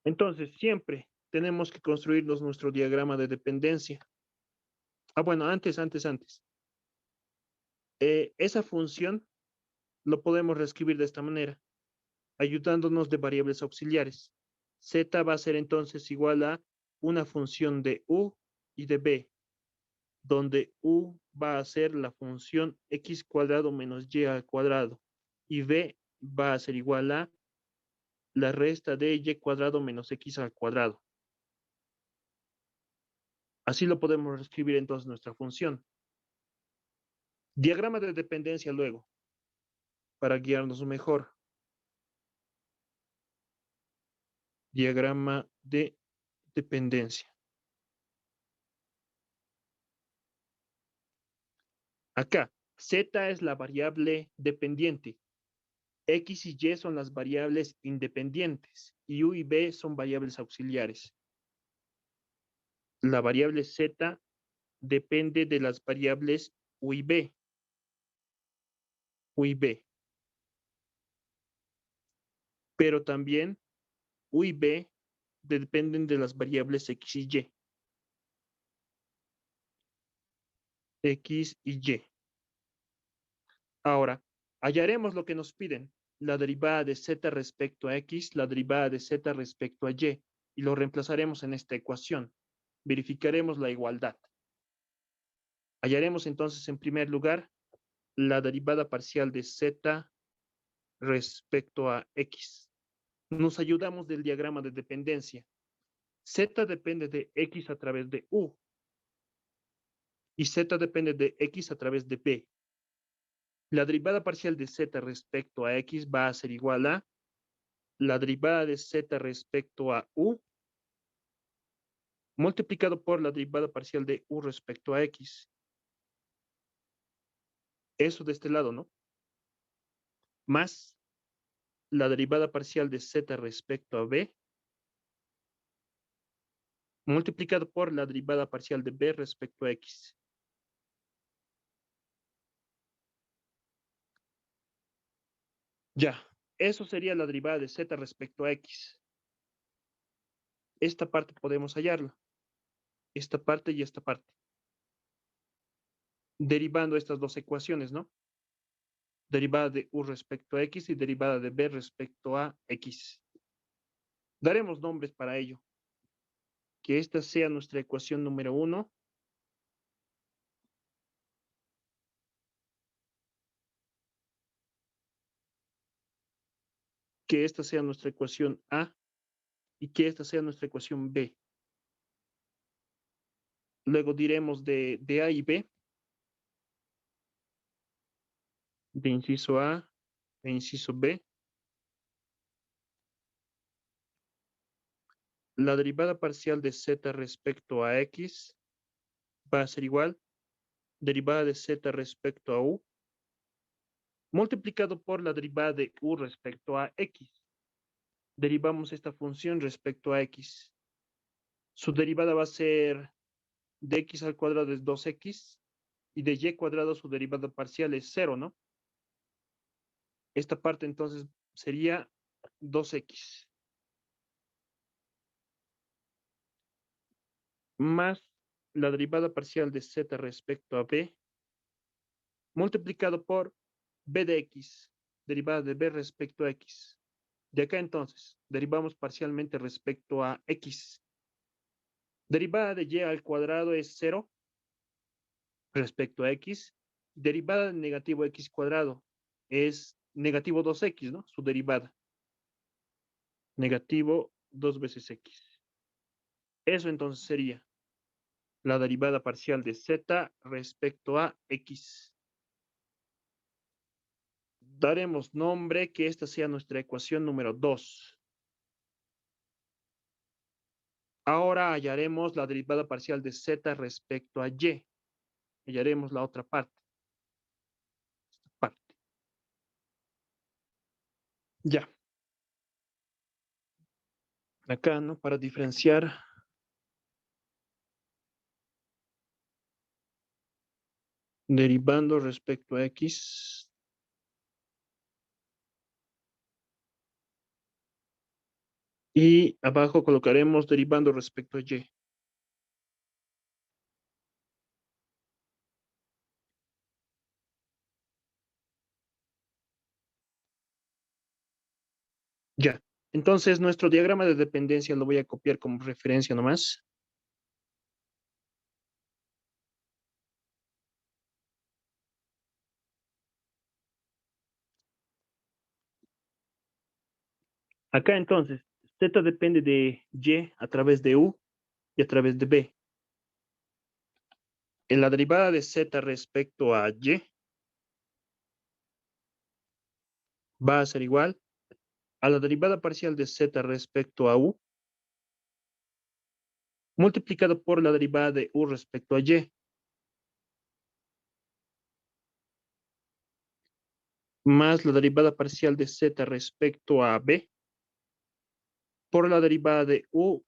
Entonces, siempre tenemos que construirnos nuestro diagrama de dependencia. Bueno, antes. Esa función lo podemos reescribir de esta manera, ayudándonos de variables auxiliares. Z va a ser entonces igual a una función de u y de b, donde u va a ser la función x cuadrado menos y al cuadrado y b va a ser igual a la resta de y cuadrado menos x al cuadrado. Así lo podemos escribir entonces nuestra función. Diagrama de dependencia luego, para guiarnos mejor. Diagrama de dependencia. Acá, z es la variable dependiente. X y y son las variables independientes y u y b son variables auxiliares. La variable z depende de las variables u y b. U y b. Pero también u y b dependen de las variables x y y. X y y. Ahora, hallaremos lo que nos piden. La derivada de z respecto a x, la derivada de z respecto a y, y lo reemplazaremos en esta ecuación. Verificaremos la igualdad. Hallaremos entonces en primer lugar la derivada parcial de z respecto a x. Nos ayudamos del diagrama de dependencia. Z depende de x a través de u y z depende de x a través de b. La derivada parcial de z respecto a x va a ser igual a la derivada de z respecto a u multiplicado por la derivada parcial de u respecto a x. Eso de este lado, ¿no? Más la derivada parcial de z respecto a b multiplicado por la derivada parcial de b respecto a x. Ya, eso sería la derivada de z respecto a x. Esta parte podemos hallarla. Esta parte y esta parte. Derivando estas dos ecuaciones, ¿no? Derivada de u respecto a x y derivada de b respecto a x. Daremos nombres para ello. Que esta sea nuestra ecuación número 1. Que esta sea nuestra ecuación A y que esta sea nuestra ecuación B. Luego diremos de A y B, de inciso A e inciso B. La derivada parcial de z respecto a x va a ser igual, derivada de z respecto a u, multiplicado por la derivada de u respecto a x. Derivamos esta función respecto a x. Su derivada va a ser de x al cuadrado es 2x y de y cuadrado su derivada parcial es 0, ¿no? Esta parte entonces sería 2x más la derivada parcial de z respecto a b multiplicado por b de x, derivada de b respecto a x. De acá entonces, derivamos parcialmente respecto a x. Derivada de y al cuadrado es 0 respecto a x. Derivada de negativo x cuadrado es negativo 2x, ¿no? Su derivada. Negativo 2 veces x. Eso entonces sería la derivada parcial de z respecto a x. Daremos nombre que esta sea nuestra ecuación número 2. Ahora hallaremos la derivada parcial de z respecto a y. Hallaremos la otra parte. Esta parte. Ya. Acá, ¿no? Para diferenciar. Derivando respecto a x. Y abajo colocaremos derivando respecto a y. Ya. Entonces, nuestro diagrama de dependencia lo voy a copiar como referencia nomás. Acá entonces, z depende de y a través de u y a través de b. En la derivada de z respecto a y va a ser igual a la derivada parcial de z respecto a u multiplicado por la derivada de u respecto a y más la derivada parcial de z respecto a b por la derivada de u,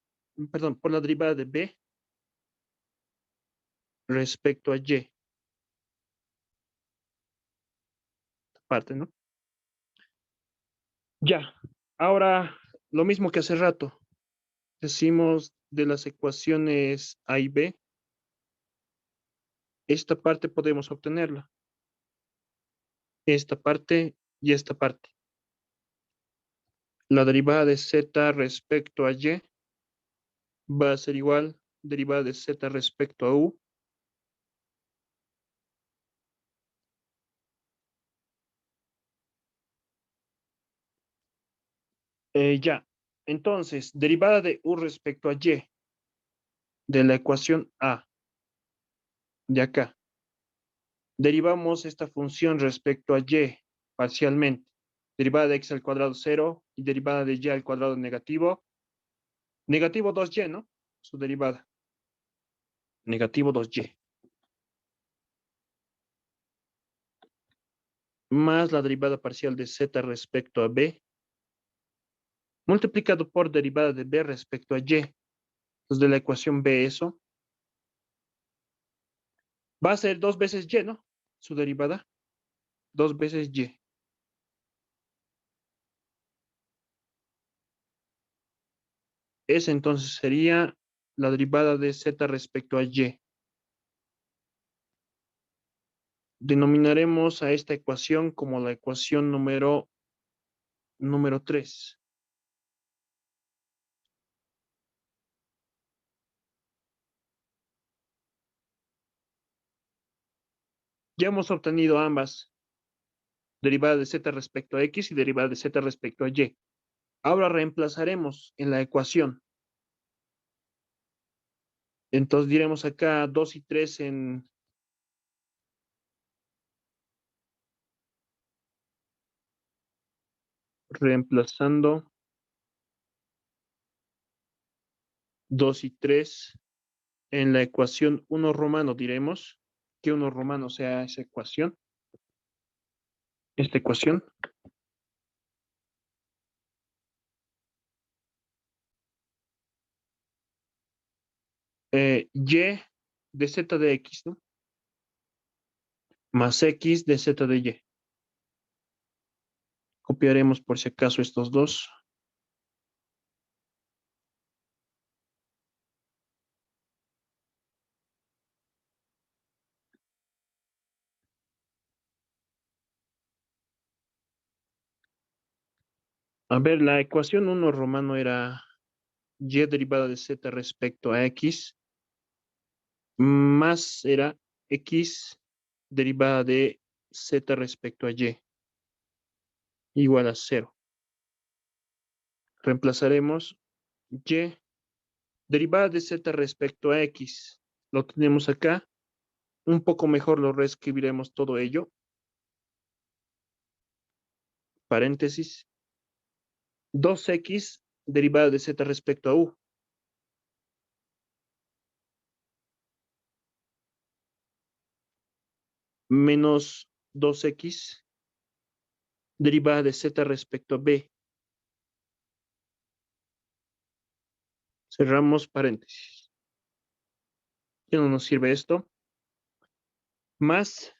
perdón, por la derivada de b respecto a y. Parte, ¿no? Ya. Ahora, lo mismo que hace rato. Decimos de las ecuaciones A y B. Esta parte podemos obtenerla. Esta parte y esta parte. La derivada de z respecto a y va a ser igual derivada de z respecto a u ya. Entonces, derivada de u respecto a y de la ecuación A de acá. Derivamos esta función respecto a y parcialmente. Derivada de x al cuadrado 0 y derivada de y al cuadrado negativo. Negativo 2y, ¿no? Su derivada. Negativo 2y. Más la derivada parcial de z respecto a b, multiplicado por derivada de b respecto a y. Entonces, de la ecuación b eso va a ser 2 veces y, ¿no? Su derivada. 2 veces y. Esa entonces sería la derivada de z respecto a y. Denominaremos a esta ecuación como la ecuación número 3. Ya hemos obtenido ambas, derivada de z respecto a x y derivada de z respecto a y. Ahora reemplazaremos en la ecuación. Entonces diremos acá 2 y 3 en reemplazando 2 y 3 en la ecuación 1 romano, diremos que 1 romano sea esa ecuación. Esta ecuación. Y de z de x, ¿no? Más x de z de y. Copiaremos por si acaso estos dos. A ver, la ecuación 1 romano era y derivada de z respecto a x, más era x derivada de z respecto a y, igual a 0. Reemplazaremos y derivada de z respecto a x. Lo tenemos acá. Un poco mejor lo reescribiremos todo ello. Paréntesis. 2x derivada de z respecto a u. Menos 2x derivada de z respecto a b. Cerramos paréntesis. Ya no nos sirve esto. Más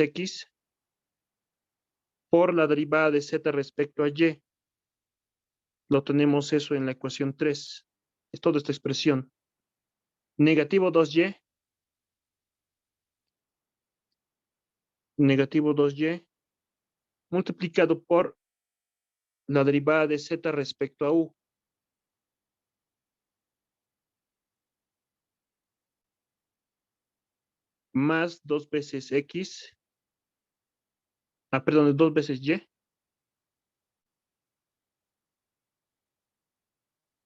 x por la derivada de z respecto a y. Lo tenemos eso en la ecuación 3. Es toda esta expresión. Negativo 2y. Negativo 2y. Multiplicado por la derivada de z respecto a u. Más 2 veces x. Perdón, 2 veces y.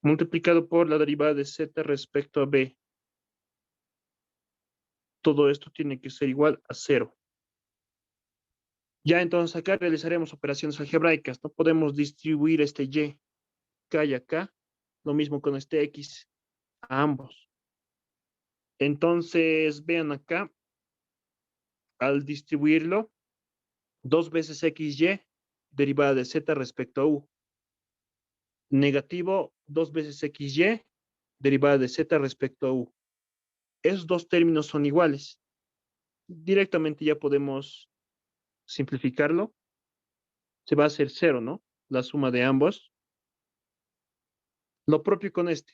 Multiplicado por la derivada de z respecto a b. Todo esto tiene que ser igual a 0. Ya entonces acá realizaremos operaciones algebraicas. No podemos distribuir este y acá y acá. Lo mismo con este x a ambos. Entonces vean acá. Al distribuirlo, 2 veces xy derivada de z respecto a u. Negativo 2 veces xy derivada de z respecto a u. Esos dos términos son iguales. Directamente ya podemos simplificarlo. Se va a hacer 0, ¿no? La suma de ambos. Lo propio con este.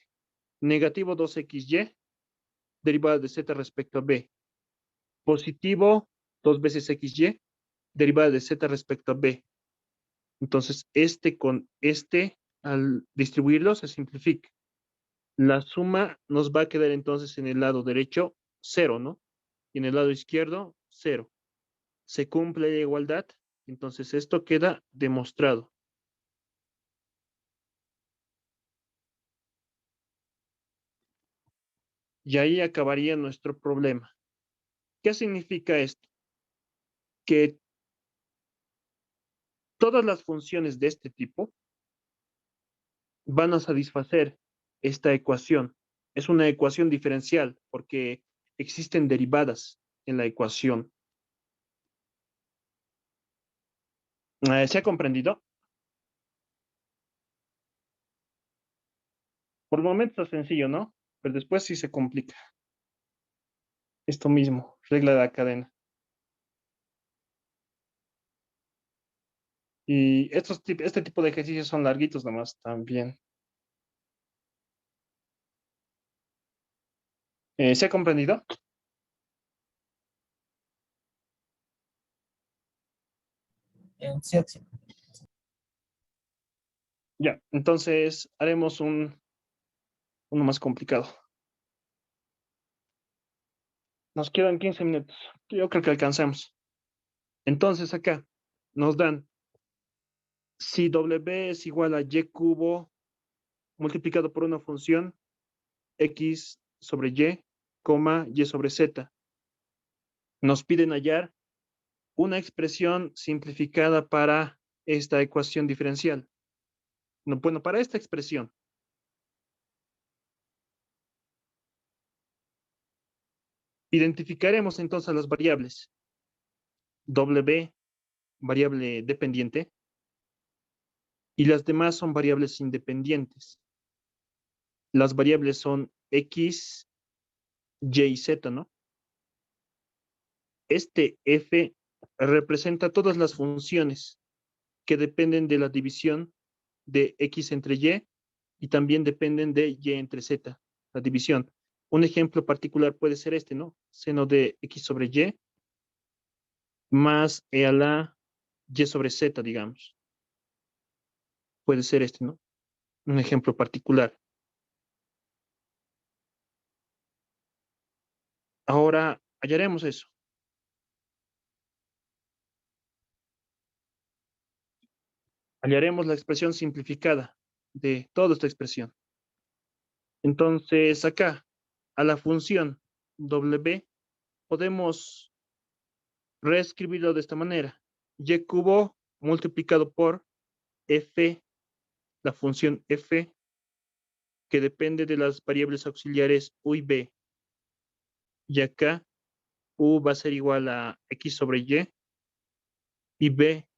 Negativo 2xy derivada de z respecto a b. Positivo 2 veces xy derivada de z respecto a b. Entonces, este con este, al distribuirlo, se simplifica. La suma nos va a quedar entonces en el lado derecho 0, ¿no? Y en el lado izquierdo 0. Se cumple la igualdad, entonces esto queda demostrado. Y ahí acabaría nuestro problema. ¿Qué significa esto? Que Todas las funciones de este tipo van a satisfacer esta ecuación. Es una ecuación diferencial porque existen derivadas en la ecuación. ¿Se ha comprendido? Por el momento es sencillo, ¿no? Pero después sí se complica. Esto mismo, regla de la cadena. Y este tipo de ejercicios son larguitos nomás también. ¿Se ha comprendido? Sí, sí. Ya, entonces haremos uno más complicado. Nos quedan 15 minutos. Yo creo que alcanzamos. Entonces acá nos dan si W es igual a Y cubo multiplicado por una función X sobre Y, coma, Y sobre Z. Nos piden hallar una expresión simplificada para esta ecuación diferencial. No, bueno, para esta expresión. Identificaremos entonces las variables. W, variable dependiente, y las demás son variables independientes. Las variables son X, Y y Z, ¿no? Este F representa todas las funciones que dependen de la división de X entre y también dependen de Y entre Z, la división. Un ejemplo particular puede ser este, ¿no? Seno de X sobre Y más E a la Y sobre Z, digamos. Puede ser este, ¿no? Un ejemplo particular. Ahora hallaremos eso. Hallaremos la expresión simplificada de toda esta expresión. Entonces, acá, a la función W, podemos reescribirlo de esta manera. Y cubo multiplicado por F, la función F, que depende de las variables auxiliares U y B. Y acá, U va a ser igual a X sobre y B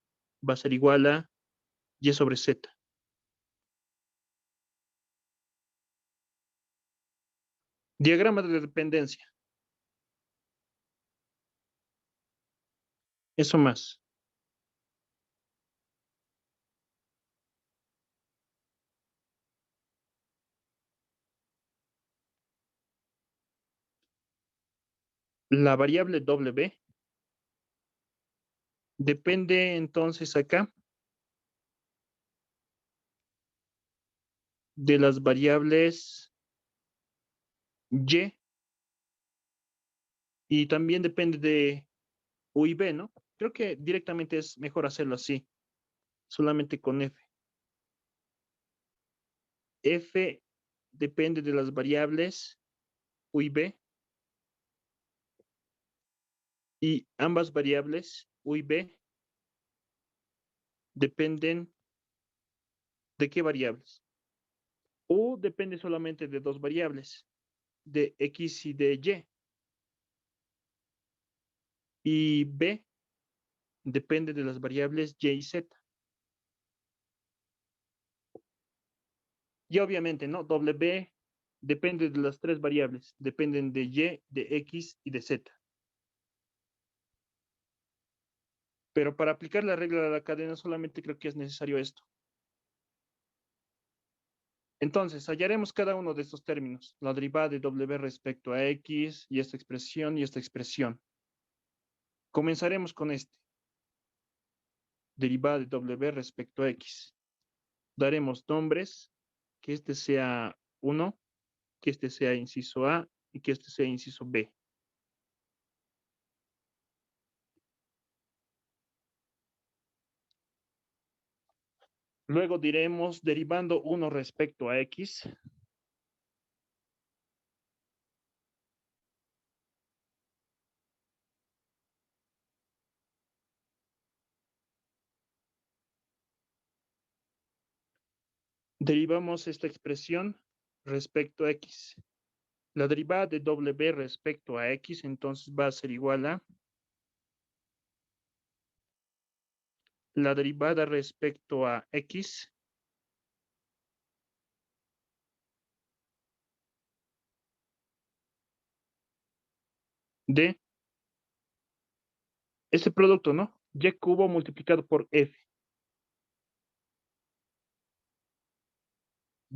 va a ser igual a Y sobre Z. Diagrama de dependencia. Eso más. La variable W depende entonces acá de las variables y también depende de U y B, ¿no? Creo que directamente es mejor hacerlo así, solamente con F. F depende de las variables U y B y ambas variables U y B dependen de qué variables. U depende solamente de dos variables, de X y de Y. Y B depende de las variables Y y Z. Y obviamente, ¿no? W depende de las tres variables, dependen de Y, de X y de Z. Pero para aplicar la regla de la cadena solamente creo que es necesario esto. Entonces, hallaremos cada uno de estos términos, la derivada de W respecto a X y esta expresión y esta expresión. Comenzaremos con este. Derivada de W respecto a X. Daremos nombres, que este sea 1, que este sea inciso A y que este sea inciso B. Luego diremos derivando 1 respecto a X. Derivamos esta expresión respecto a x. La derivada de w respecto a x, entonces va a ser igual a la derivada respecto a x de este producto, ¿no? Y cubo multiplicado por f.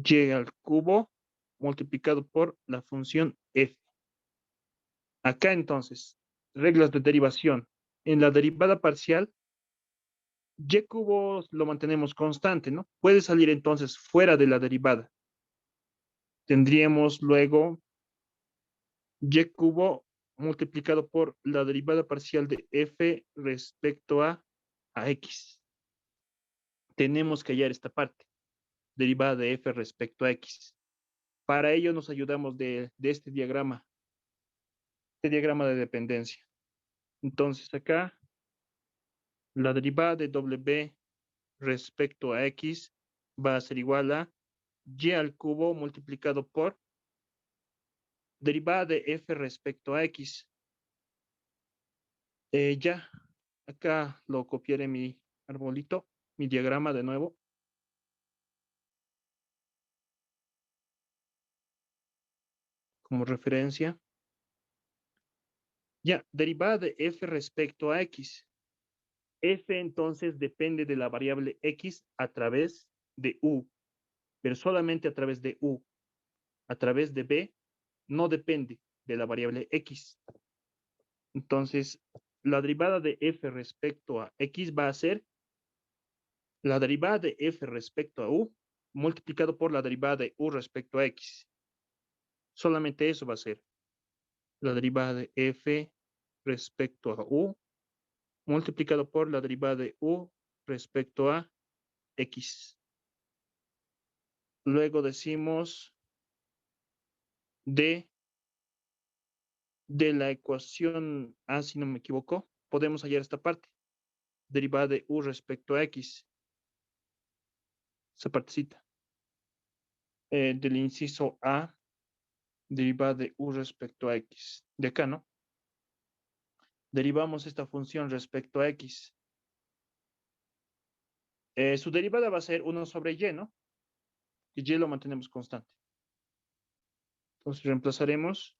Y al cubo multiplicado por la función f. Acá entonces, reglas de derivación. En la derivada parcial, y cubo lo mantenemos constante, ¿no? Puede salir entonces fuera de la derivada. Tendríamos luego y cubo multiplicado por la derivada parcial de f respecto a x. Tenemos que hallar esta parte, derivada de f respecto a x. Para ello nos ayudamos de este diagrama de dependencia. Entonces acá, la derivada de w respecto a x va a ser igual a y al cubo multiplicado por derivada de f respecto a x. Ya, acá lo copiaré mi arbolito, mi diagrama de nuevo. Como referencia. Ya, derivada de f respecto a x. F entonces depende de la variable x a través de u, pero solamente a través de u. A través de b no depende de la variable x. Entonces, la derivada de f respecto a x va a ser la derivada de f respecto a u multiplicado por la derivada de u respecto a x. Solamente eso va a ser la derivada de f respecto a u multiplicado por la derivada de u respecto a x. Luego decimos de la ecuación A, si no me equivoco, podemos hallar esta parte. Derivada de u respecto a x. Esa partecita. Del inciso A, derivada de u respecto a x. De acá, ¿no? Derivamos esta función respecto a x. Su derivada va a ser 1 sobre y, ¿no? Y y lo mantenemos constante. Entonces reemplazaremos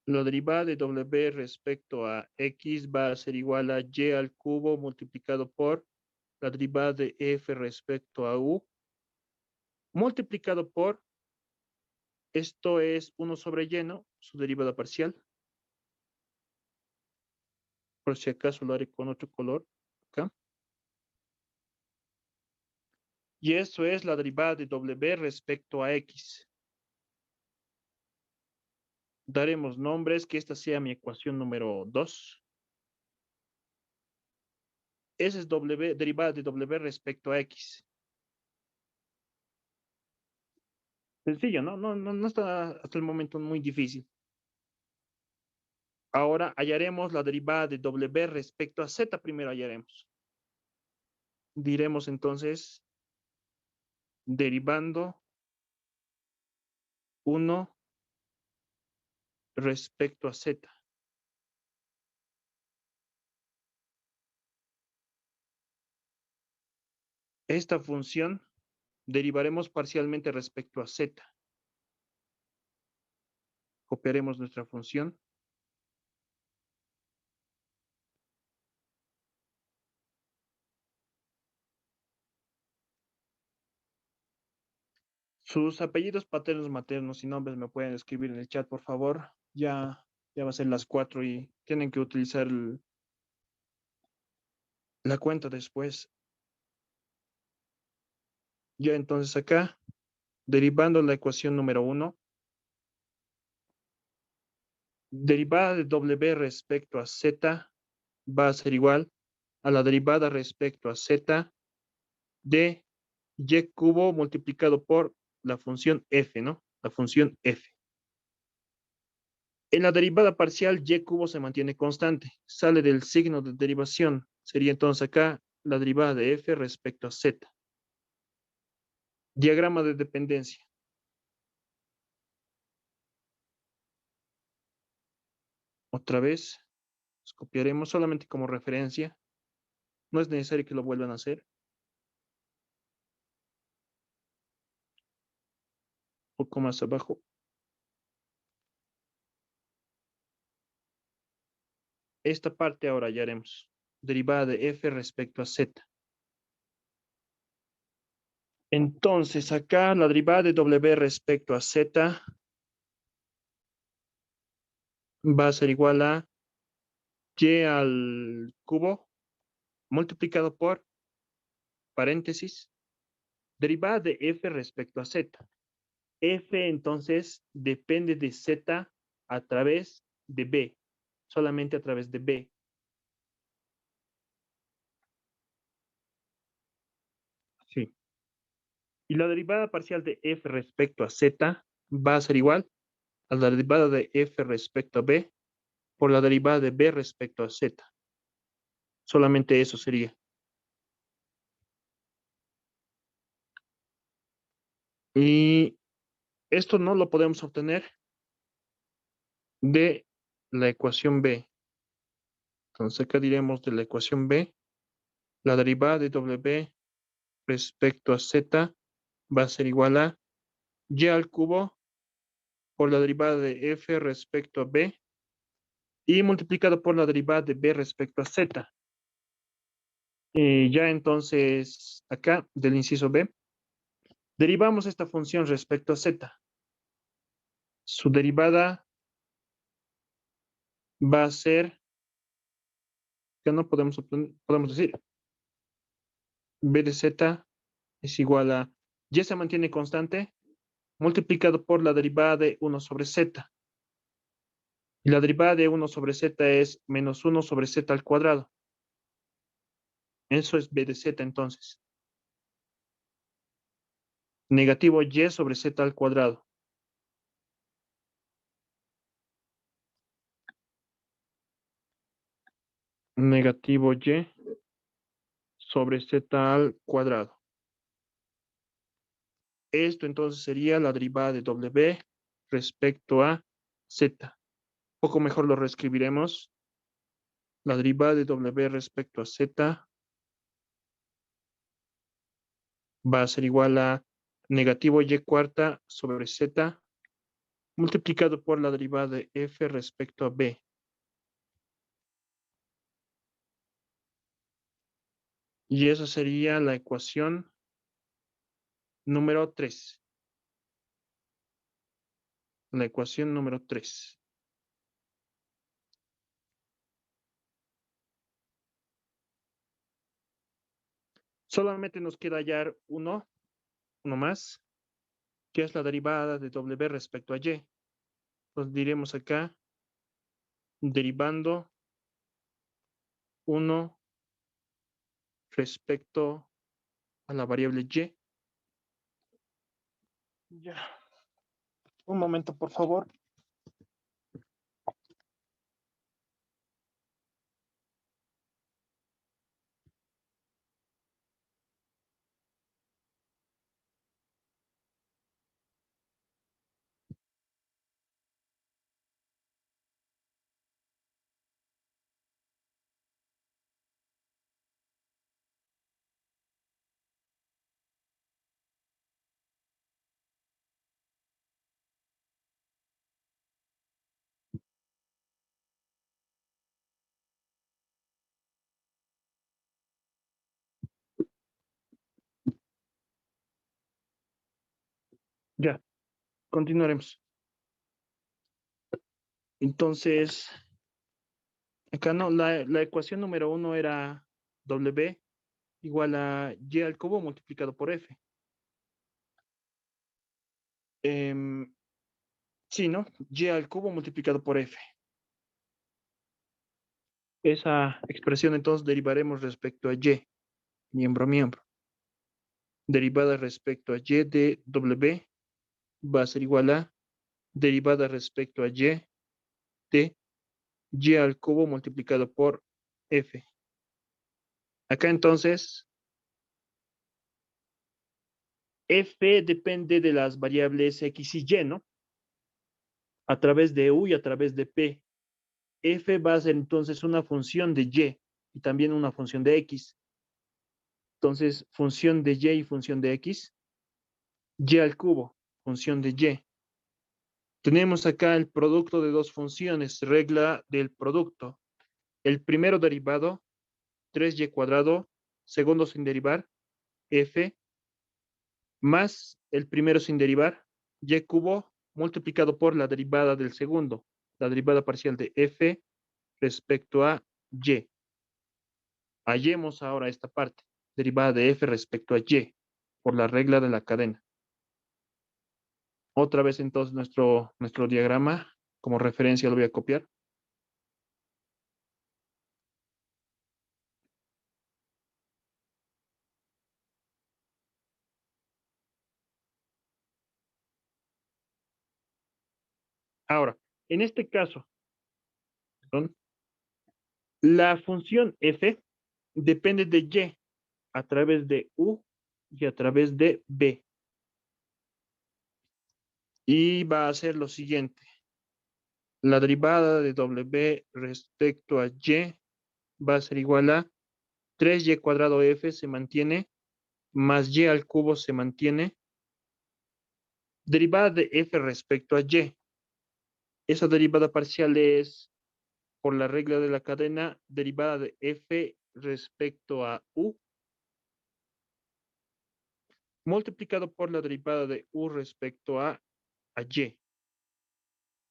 la derivada de w respecto a x va a ser igual a y al cubo multiplicado por la derivada de f respecto a u multiplicado por, esto es 1 sobre y, ¿no? Su derivada parcial. Por si acaso lo haré con otro color. Acá. Y eso es la derivada de w respecto a x. Daremos nombres, que esta sea mi ecuación número 2. Esa es derivada de w respecto a x. Sencillo, ¿no? No está hasta el momento muy difícil. Ahora hallaremos la derivada de w respecto a z, primero hallaremos. Diremos entonces, derivando 1 respecto a z. Esta función derivaremos parcialmente respecto a z. Copiaremos nuestra función. Sus apellidos paternos, maternos y nombres me pueden escribir en el chat, por favor. Ya va a ser las 4 y tienen que utilizar la cuenta después. Ya entonces acá, derivando la ecuación número 1, derivada de w respecto a z va a ser igual a la derivada respecto a z de y cubo multiplicado por la función f, ¿no? La función f. En la derivada parcial, y cubo se mantiene constante. Sale del signo de derivación. Sería entonces acá la derivada de f respecto a z. Diagrama de dependencia. Otra vez, los copiaremos solamente como referencia. No es necesario que lo vuelvan a hacer. Un poco más abajo. Esta parte ahora ya haremos. Derivada de f respecto a z. Entonces, acá la derivada de w respecto a z va a ser igual a y al cubo multiplicado por paréntesis, derivada de f respecto a z. F entonces depende de z a través de b, solamente a través de b. Sí. Y la derivada parcial de f respecto a z va a ser igual a la derivada de f respecto a b por la derivada de b respecto a z. Solamente eso sería. Y esto no lo podemos obtener de la ecuación b. Entonces acá diremos de la ecuación b, la derivada de w respecto a z va a ser igual a y al cubo por la derivada de f respecto a b y multiplicado por la derivada de b respecto a z. Ya entonces acá del inciso b, derivamos esta función respecto a z. Su derivada va a ser, que no podemos decir, b de z es igual a y se mantiene constante multiplicado por la derivada de 1 sobre z. Y la derivada de 1 sobre z es menos 1 sobre z al cuadrado. Eso es b de z entonces. Negativo y sobre z al cuadrado. Negativo y sobre z al cuadrado. Esto entonces sería la derivada de w respecto a z. Un poco mejor lo reescribiremos. La derivada de w respecto a z va a ser igual a negativo y cuarta sobre z multiplicado por la derivada de f respecto a b. Y esa sería la ecuación número 3. La ecuación número 3. Solamente nos queda hallar uno más, que es la derivada de w respecto a y. Entonces diremos acá, derivando 1 respecto a la variable y. Ya. Un momento, por favor. Ya, continuaremos. Entonces, acá no, la ecuación número 1 era w igual a y al cubo multiplicado por f. Sí, ¿no? Y al cubo multiplicado por f. Esa expresión entonces derivaremos respecto a y, miembro a miembro. Derivada respecto a y de w va a ser igual a derivada respecto a y de y al cubo multiplicado por f. Acá entonces F depende de las variables X y Y, ¿no? A través de U y a través de P. F va a ser entonces una función de Y y también una función de X. Entonces, función de Y y función de X, Y al cubo, función de Y. Tenemos acá el producto de dos funciones, regla del producto. El primero derivado, 3y cuadrado, segundo sin derivar, f, más el primero sin derivar, y cubo, multiplicado por la derivada del segundo, la derivada parcial de f respecto a y. Hallemos ahora esta parte, derivada de f respecto a y, por la regla de la cadena. Otra vez entonces nuestro diagrama, como referencia lo voy a copiar. Ahora, en este caso, perdón, la función f depende de y a través de u y a través de b. Y va a ser lo siguiente. La derivada de w respecto a y va a ser igual a 3y cuadrado f se mantiene, más y al cubo se mantiene. Derivada de f respecto a y. Esa derivada parcial es, por la regla de la cadena, derivada de f respecto a u, multiplicado por la derivada de u respecto a y,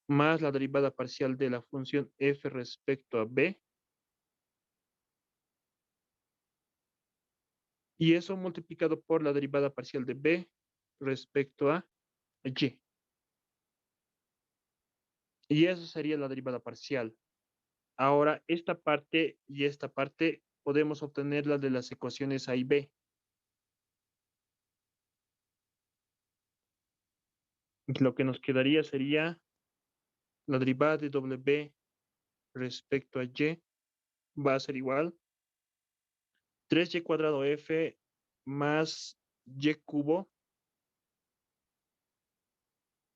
más la derivada parcial de la función f respecto a b, y eso multiplicado por la derivada parcial de b respecto a y. Y eso sería la derivada parcial. Ahora, esta parte y esta parte podemos obtenerla de las ecuaciones A y B. Lo que nos quedaría sería la derivada de w respecto a y va a ser igual 3y cuadrado f más y cubo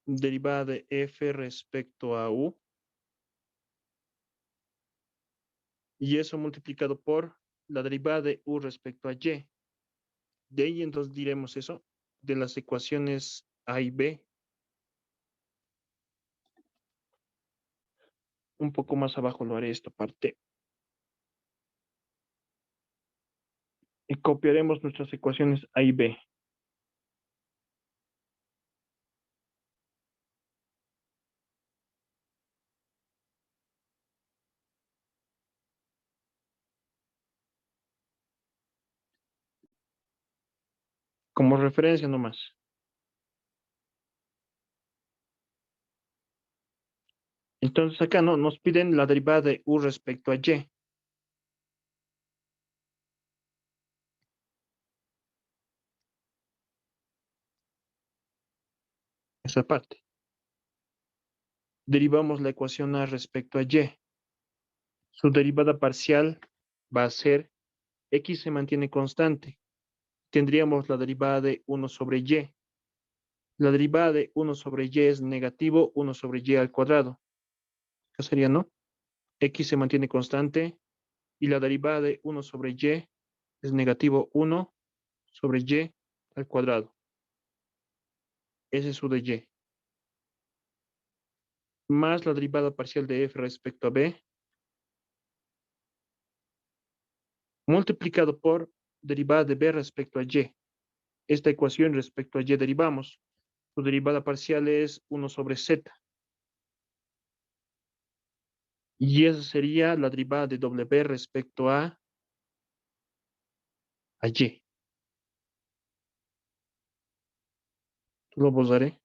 derivada de f respecto a u, y eso multiplicado por la derivada de u respecto a y. De ahí entonces diremos eso de las ecuaciones A y B. Un poco más abajo lo haré esta parte. Y copiaremos nuestras ecuaciones A y B. Como referencia nomás. Entonces acá no nos piden la derivada de u respecto a y. Esa parte. Derivamos la ecuación a respecto a y. Su derivada parcial va a ser x se mantiene constante. Tendríamos la derivada de 1 sobre y. La derivada de 1 sobre y es negativo 1 sobre y al cuadrado. ¿Qué sería, no? X se mantiene constante y la derivada de 1 sobre y es negativo 1 sobre y al cuadrado. Ese es su de y. Más la derivada parcial de f respecto a b, multiplicado por derivada de b respecto a y. Esta ecuación respecto a y derivamos. Su derivada parcial es 1 sobre z. Y esa sería la derivada de w respecto a y. Lo borraré.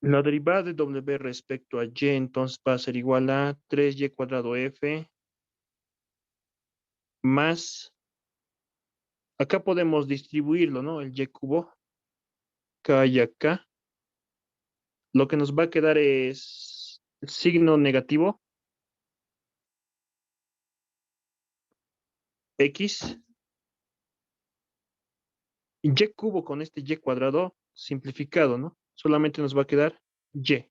La derivada de w respecto a y entonces va a ser igual a 3y cuadrado f más, acá podemos distribuirlo, ¿no? El y cubo, acá y acá. Lo que nos va a quedar es el signo negativo X. Y cubo con este Y cuadrado simplificado, ¿no? Solamente nos va a quedar Y.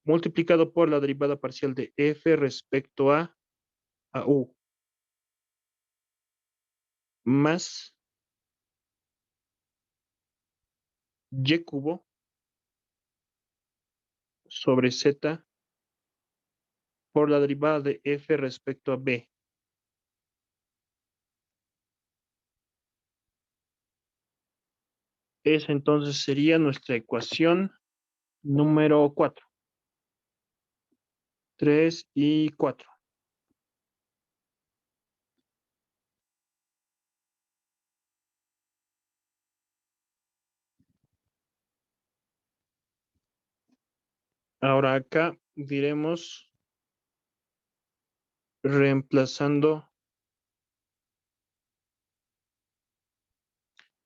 Multiplicado por la derivada parcial de F respecto a U. Más Y cubo sobre Z por la derivada de F respecto a B. Esa entonces sería nuestra ecuación número 4. 3 y 4. Ahora acá diremos reemplazando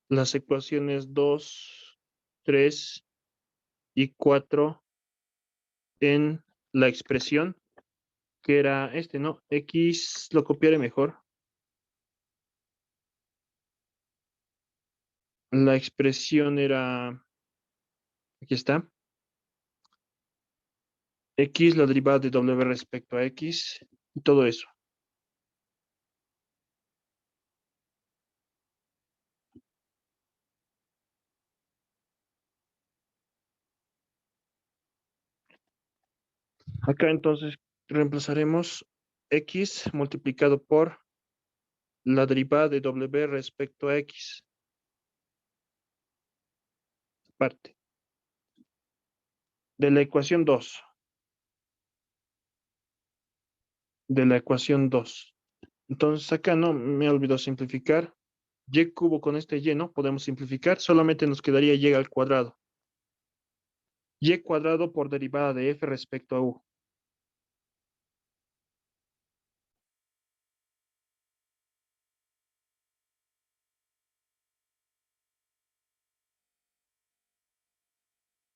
las ecuaciones 2, 3 y 4 en la expresión que era ¿no? X lo copiaré mejor. La expresión era, aquí está, X, la derivada de W respecto a X y todo eso. Acá entonces reemplazaremos X multiplicado por la derivada de W respecto a X. Parte. De la ecuación 2. De la ecuación 2. Entonces acá no me olvidó simplificar. Y cubo con este Y, ¿no? Podemos simplificar. Solamente nos quedaría Y al cuadrado. Y cuadrado por derivada de F respecto a U.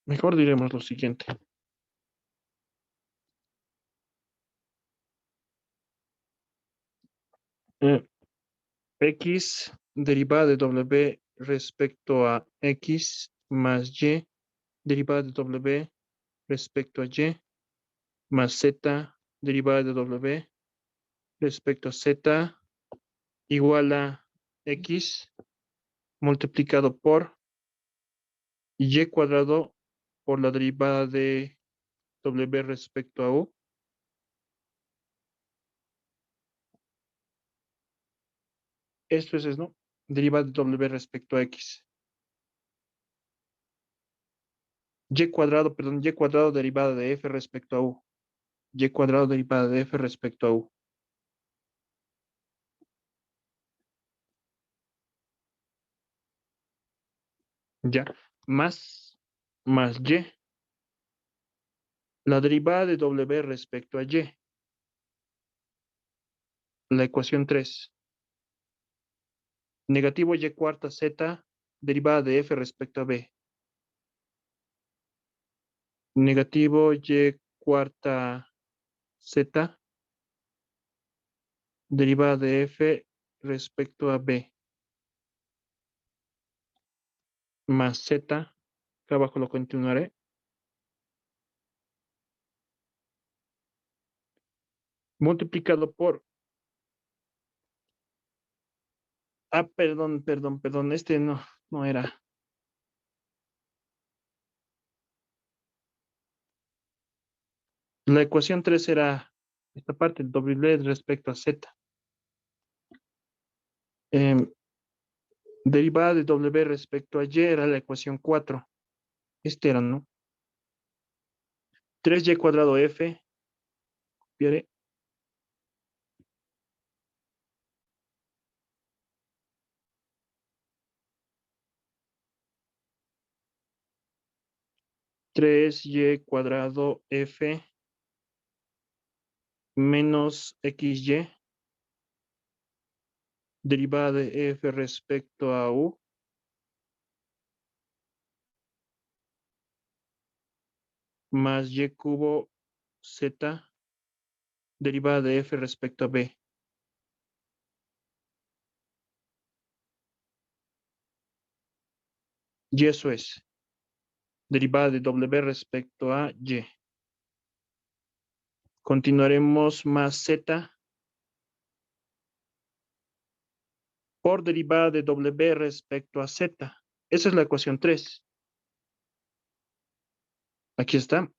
Mejor diremos lo siguiente. X derivada de W respecto a X más Y derivada de W respecto a Y más Z derivada de W respecto a Z igual a X multiplicado por Y cuadrado por la derivada de W respecto a U. Esto es, ¿no? Derivada de W respecto a X. Y cuadrado, perdón, Y cuadrado derivada de F respecto a U. Y cuadrado derivada de F respecto a U. Ya. Más Y. La derivada de W respecto a Y. La ecuación 3. Negativo Y cuarta Z derivada de F respecto a B. Negativo Y cuarta Z derivada de F respecto a B. Más Z. Acá abajo lo continuaré. Multiplicado por. Ah, perdón. Este no era. La ecuación 3 era esta parte, W respecto a Z. Derivada de W respecto a Y era la ecuación 4. Este era, ¿no? 3Y cuadrado F. Copiaré. Tres Y cuadrado F menos XY. Derivada de F respecto a U. Más Y cubo Z. Derivada de F respecto a B. Y eso es derivada de W respecto a Y. Continuaremos más Z por derivada de W respecto a Z. Esa es la ecuación 3. Aquí está.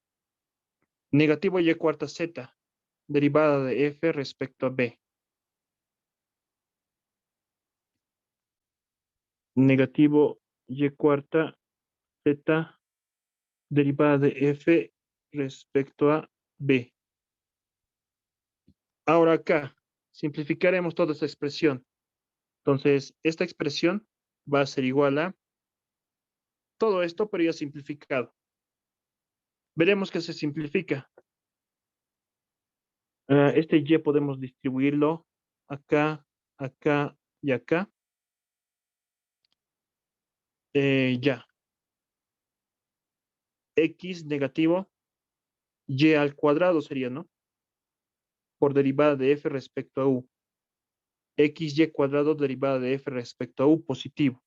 Negativo Y cuarta Z, derivada de F respecto a B. Negativo Y cuarta Z, derivada de F respecto a B. Ahora acá, simplificaremos toda esta expresión. Entonces, esta expresión va a ser igual a todo esto, pero ya simplificado. Veremos que se simplifica. Este Y podemos distribuirlo acá, acá y acá. Ya. X negativo, Y al cuadrado sería, ¿no? Por derivada de F respecto a U. XY cuadrado derivada de F respecto a U positivo.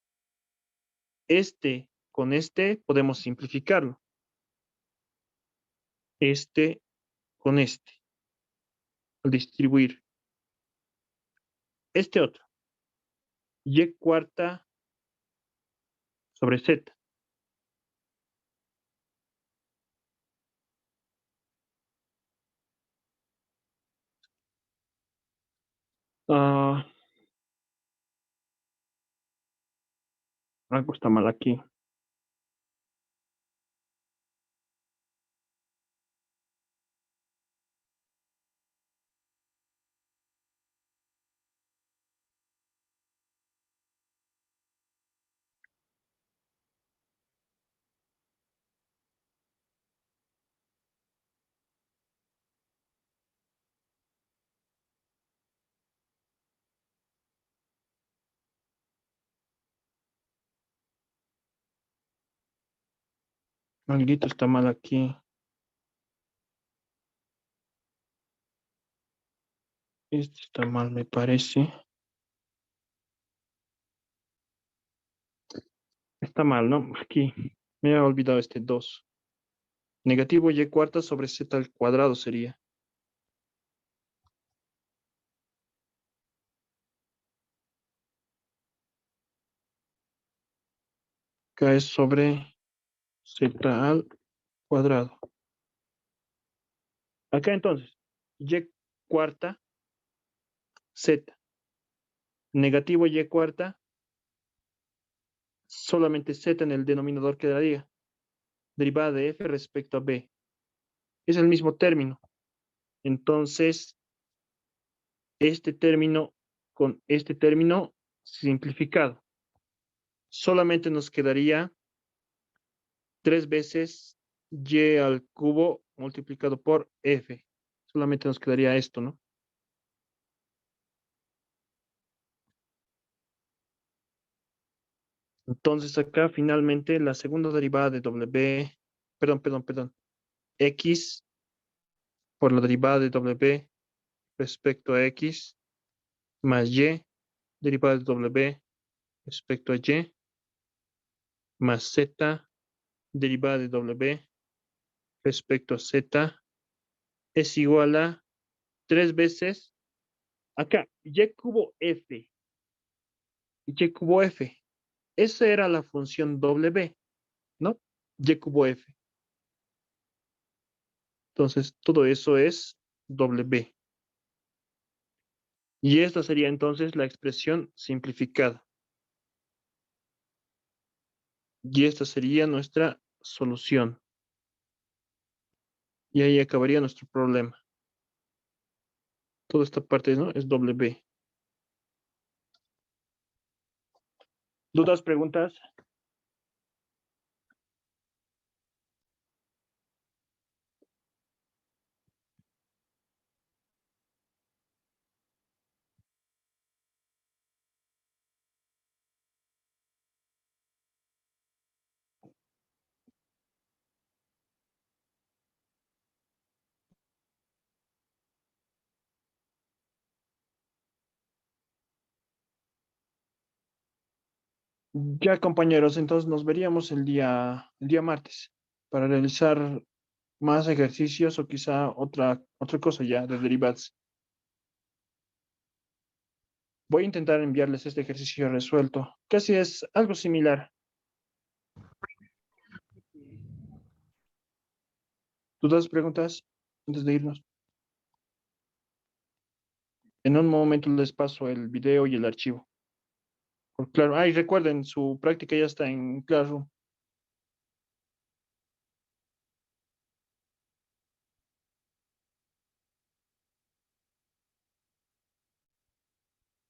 Este con este podemos simplificarlo. Este con este. Al distribuir. Este otro. Y cuarta sobre Z. Algo está mal aquí. Algo está mal aquí. Este está mal, me parece. Está mal, ¿no? Aquí. Me había olvidado este 2. Negativo Y cuarta sobre Z al cuadrado sería. Acá es sobre Z al cuadrado. Acá entonces, Y cuarta, Z. Negativo Y cuarta, solamente Z en el denominador quedaría. Derivada de F respecto a B. Es el mismo término. Entonces, este término con este término simplificado. Solamente nos quedaría 3 veces Y al cubo multiplicado por F. Solamente nos quedaría esto, ¿no? Entonces acá finalmente la segunda derivada de W, perdón, X por la derivada de W respecto a X más Y, derivada de W respecto a Y, más Z, derivada de W respecto a Z, es igual a 3 veces, acá, Y cubo F, Y cubo F. Esa era la función W, ¿no? Y cubo F. Entonces, todo eso es W. Y esta sería entonces la expresión simplificada. Y esta sería nuestra solución. Y ahí acabaría nuestro problema. Toda esta parte, ¿no? Es W. ¿Dudas, preguntas? Ya, compañeros, entonces nos veríamos el día martes para realizar más ejercicios o quizá otra cosa ya de derivadas. Voy a intentar enviarles este ejercicio resuelto. Casi es algo similar. ¿Dudas, preguntas antes de irnos? En un momento les paso el video y el archivo. Claro, y recuerden, su práctica ya está en Classroom.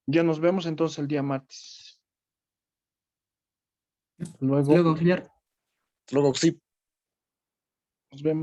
Ya nos vemos entonces el día martes. Luego Luego, auxiliar. Luego sí. nos vemos.